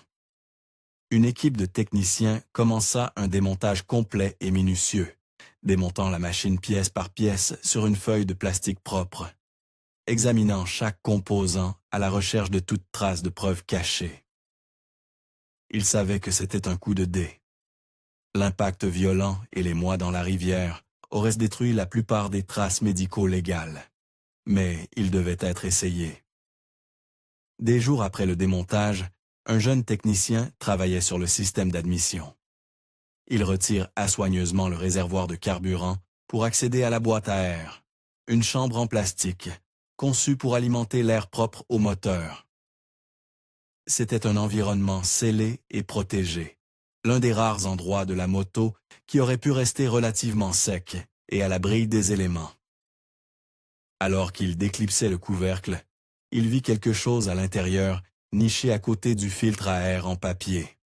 Une équipe de techniciens commença un démontage complet et minutieux, démontant la machine pièce par pièce sur une feuille de plastique propre, examinant chaque composant à la recherche de toute trace de preuve cachée. Ils savaient que c'était un coup de dé. L'impact violent et les mois dans la rivière auraient détruit la plupart des traces médico-légales. Mais il devait être essayé. Des jours après le démontage, un jeune technicien travaillait sur le système d'admission. Il retire soigneusement le réservoir de carburant pour accéder à la boîte à air, une chambre en plastique, conçue pour alimenter l'air propre au moteur. C'était un environnement scellé et protégé, l'un des rares endroits de la moto qui aurait pu rester relativement sec et à l'abri des éléments. Alors qu'il déclipsait le couvercle, il vit quelque chose à l'intérieur, niché à côté du filtre à air en papier.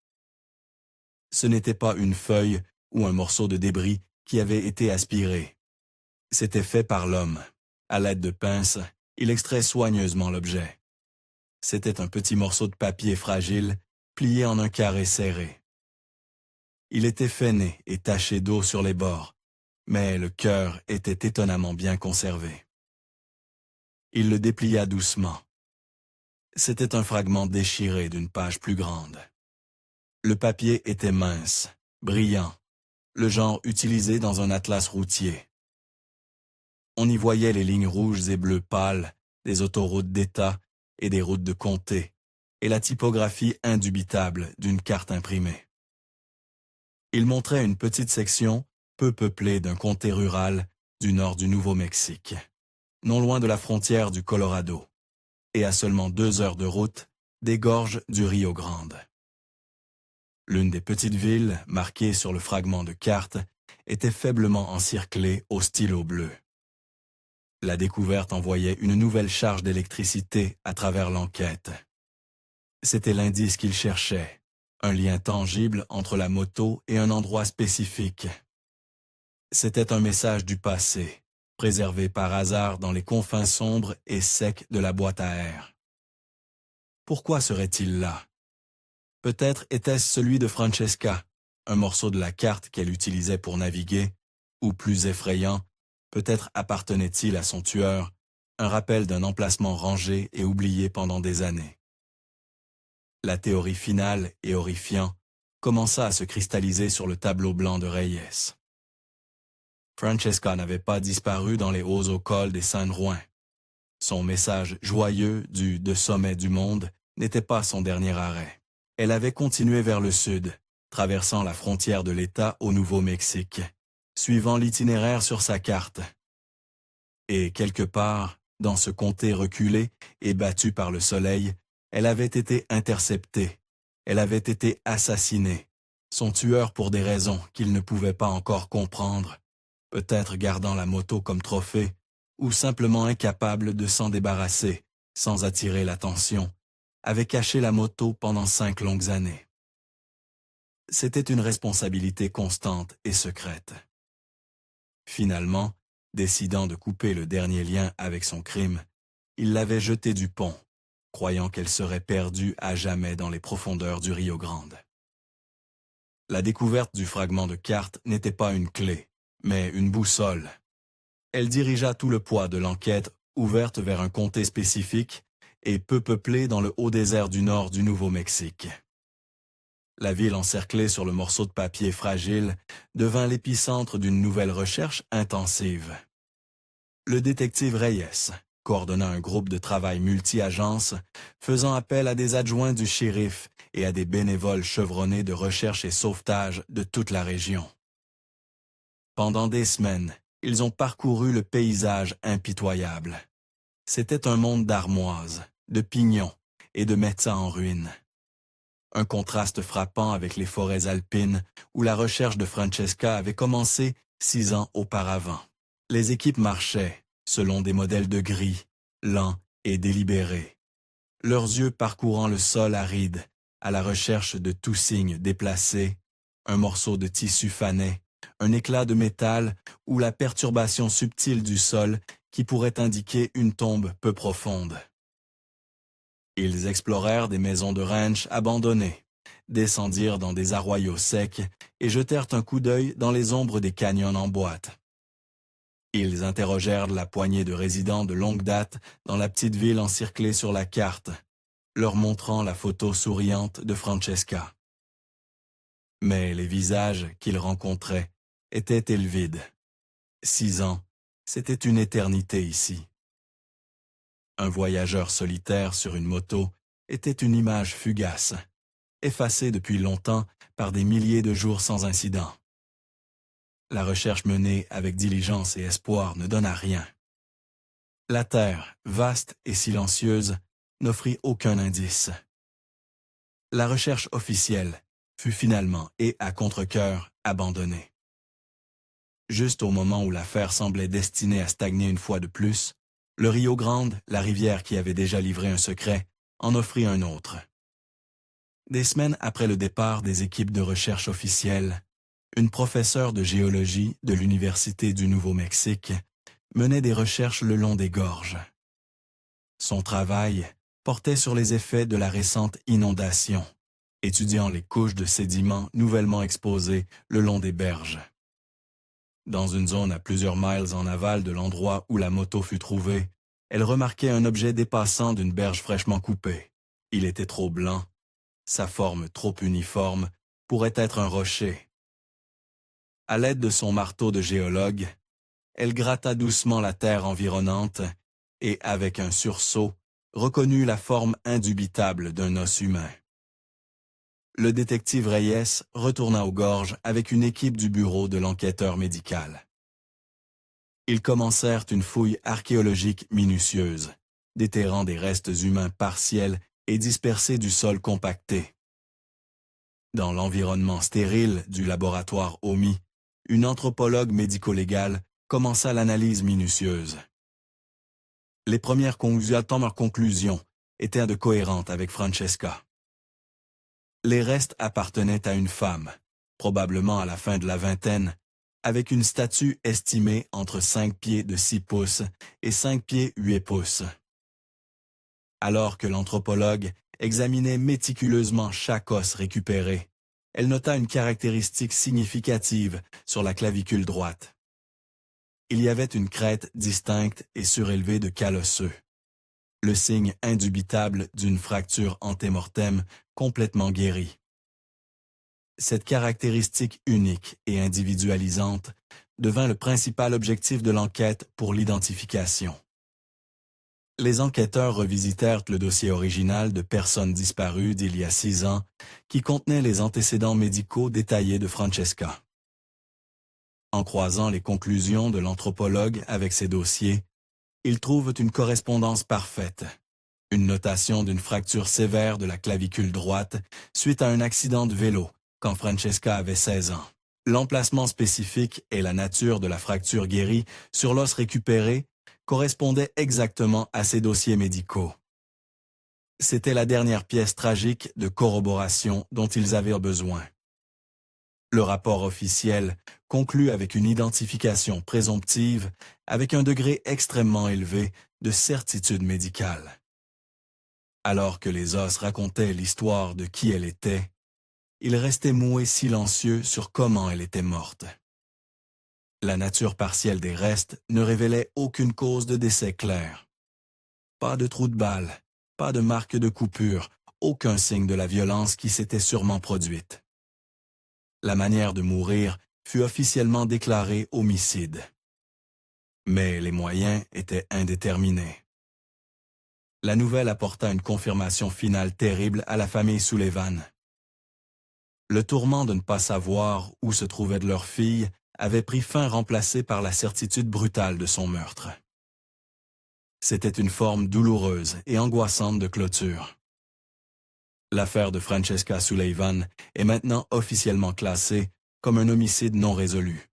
Ce n'était pas une feuille ou un morceau de débris qui avait été aspiré. C'était fait par l'homme. À l'aide de pinces, il extrait soigneusement l'objet. C'était un petit morceau de papier fragile, plié en un carré serré. Il était fainé et taché d'eau sur les bords, mais le cœur était étonnamment bien conservé. Il le déplia doucement. C'était un fragment déchiré d'une page plus grande. Le papier était mince, brillant, le genre utilisé dans un atlas routier. On y voyait les lignes rouges et bleues pâles des autoroutes d'État et des routes de comté, et la typographie indubitable d'une carte imprimée. Il montrait une petite section peu peuplée d'un comté rural du nord du Nouveau-Mexique, non loin de la frontière du Colorado, et à seulement 2 heures de route des gorges du Rio Grande. L'une des petites villes marquées sur le fragment de carte était faiblement encerclée au stylo bleu. La découverte envoyait une nouvelle charge d'électricité à travers l'enquête. C'était l'indice qu'il cherchait, un lien tangible entre la moto et un endroit spécifique. C'était un message du passé, préservé par hasard dans les confins sombres et secs de la boîte à air. Pourquoi serait-il là? Peut-être était-ce celui de Francesca, un morceau de la carte qu'elle utilisait pour naviguer, ou plus effrayant, peut-être appartenait-il à son tueur, un rappel d'un emplacement rangé et oublié pendant des années. La théorie finale et horrifiante commença à se cristalliser sur le tableau blanc de Reyes. Francesca n'avait pas disparu dans les hauts cols des San-Juan. Son message joyeux du « de sommet du monde » n'était pas son dernier arrêt. Elle avait continué vers le sud, traversant la frontière de l'État au Nouveau-Mexique, suivant l'itinéraire sur sa carte. Et quelque part, dans ce comté reculé et battu par le soleil, elle avait été interceptée. Elle avait été assassinée. Son tueur pour des raisons qu'il ne pouvait pas encore comprendre, peut-être gardant la moto comme trophée, ou simplement incapable de s'en débarrasser, sans attirer l'attention, avait caché la moto pendant 5 longues années. C'était une responsabilité constante et secrète. Finalement, Décidant de couper le dernier lien avec son crime, il l'avait jetée du pont, croyant qu'elle serait perdue à jamais dans les profondeurs du Rio Grande. La découverte du fragment de carte n'était pas une clé, mais une boussole. Elle dirigea tout le poids de l'enquête ouverte vers un comté spécifique et peu peuplé dans le haut désert du nord du Nouveau-Mexique. La ville encerclée sur le morceau de papier fragile devint l'épicentre d'une nouvelle recherche intensive. Le détective Reyes coordonna un groupe de travail multi-agences, faisant appel à des adjoints du shérif et à des bénévoles chevronnés de recherche et sauvetage de toute la région. Pendant des semaines, ils ont parcouru le paysage impitoyable. C'était un monde d'armoises, de pignons et de médecins en ruine. Un contraste frappant avec les forêts alpines où la recherche de Francesca avait commencé 6 ans auparavant. Les équipes marchaient, selon des modèles de gris, lents et délibérés. Leurs yeux parcourant le sol aride, à la recherche de tout signe déplacé, un morceau de tissu fané, un éclat de métal ou la perturbation subtile du sol qui pourrait indiquer une tombe peu profonde. Ils explorèrent des maisons de ranch abandonnées, descendirent dans des arroyos secs et jetèrent un coup d'œil dans les ombres des canyons en boîte. Ils interrogèrent la poignée de résidents de longue date dans la petite ville encerclée sur la carte, leur montrant la photo souriante de Francesca. Mais les visages qu'ils rencontraient étaient-ils vides? 6 ans, c'était une éternité ici. Un voyageur solitaire sur une moto était une image fugace, effacée depuis longtemps par des milliers de jours sans incident. La recherche menée avec diligence et espoir ne donna rien. La terre, vaste et silencieuse, n'offrit aucun indice. La recherche officielle fut finalement et à contre-cœur abandonnée. Juste au moment où l'affaire semblait destinée à stagner une fois de plus, le Rio Grande, la rivière qui avait déjà livré un secret, en offrit un autre. Des semaines après le départ des équipes de recherche officielles, une professeure de géologie de l'Université du Nouveau-Mexique menait des recherches le long des gorges. Son travail portait sur les effets de la récente inondation, étudiant les couches de sédiments nouvellement exposées le long des berges. Dans une zone à plusieurs miles en aval de l'endroit où la moto fut trouvée, elle remarquait un objet dépassant d'une berge fraîchement coupée. Il était trop blanc, sa forme trop uniforme, pourrait être un rocher. À l'aide de son marteau de géologue, elle gratta doucement la terre environnante et, avec un sursaut, reconnut la forme indubitable d'un os humain. Le détective Reyes retourna aux gorges avec une équipe du bureau de l'enquêteur médical. Ils commencèrent une fouille archéologique minutieuse, déterrant des restes humains partiels et dispersés du sol compacté. Dans l'environnement stérile du laboratoire OMI, une anthropologue médico-légale commença l'analyse minutieuse. Les premières conclusions étaient de cohérentes avec Francesca. Les restes appartenaient à une femme, probablement à la fin de la vingtaine, avec une stature estimée entre 5 pieds de 6 pouces et 5 pieds 8 pouces. Alors que l'anthropologue examinait méticuleusement chaque os récupéré, elle nota une caractéristique significative sur la clavicule droite. Il y avait une crête distincte et surélevée de cale osseux, le signe indubitable d'une fracture antémortem complètement guérie. Cette caractéristique unique et individualisante devint le principal objectif de l'enquête pour l'identification. Les enquêteurs revisitèrent le dossier original de personnes disparues d'il y a 6 ans qui contenait les antécédents médicaux détaillés de Francesca. En croisant les conclusions de l'anthropologue avec ces dossiers, ils trouvent une correspondance parfaite. Une notation d'une fracture sévère de la clavicule droite suite à un accident de vélo quand Francesca avait 16 ans. L'emplacement spécifique et la nature de la fracture guérie sur l'os récupéré correspondaient exactement à ces dossiers médicaux. C'était la dernière pièce tragique de corroboration dont ils avaient besoin. Le rapport officiel conclut avec une identification présomptive avec un degré extrêmement élevé de certitude médicale. Alors que les os racontaient l'histoire de qui elle était, ils restaient muets silencieux sur comment elle était morte. La nature partielle des restes ne révélait aucune cause de décès claire. Pas de trou de balle, pas de marque de coupure, aucun signe de la violence qui s'était sûrement produite. La manière de mourir fut officiellement déclarée homicide. Mais les moyens étaient indéterminés. La nouvelle apporta une confirmation finale terrible à la famille Sullivan. Le tourment de ne pas savoir où se trouvait de leur fille avait pris fin, remplacé par la certitude brutale de son meurtre. C'était une forme douloureuse et angoissante de clôture. L'affaire de Francesca Sullivan est maintenant officiellement classée comme un homicide non résolu.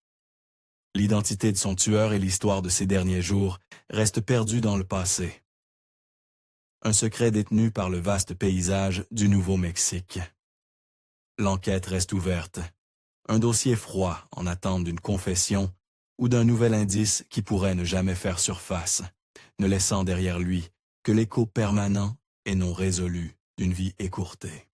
L'identité de son tueur et l'histoire de ses derniers jours restent perdues dans le passé. Un secret détenu par le vaste paysage du Nouveau-Mexique. L'enquête reste ouverte. Un dossier froid en attente d'une confession ou d'un nouvel indice qui pourrait ne jamais faire surface, ne laissant derrière lui que l'écho permanent et non résolu d'une vie écourtée.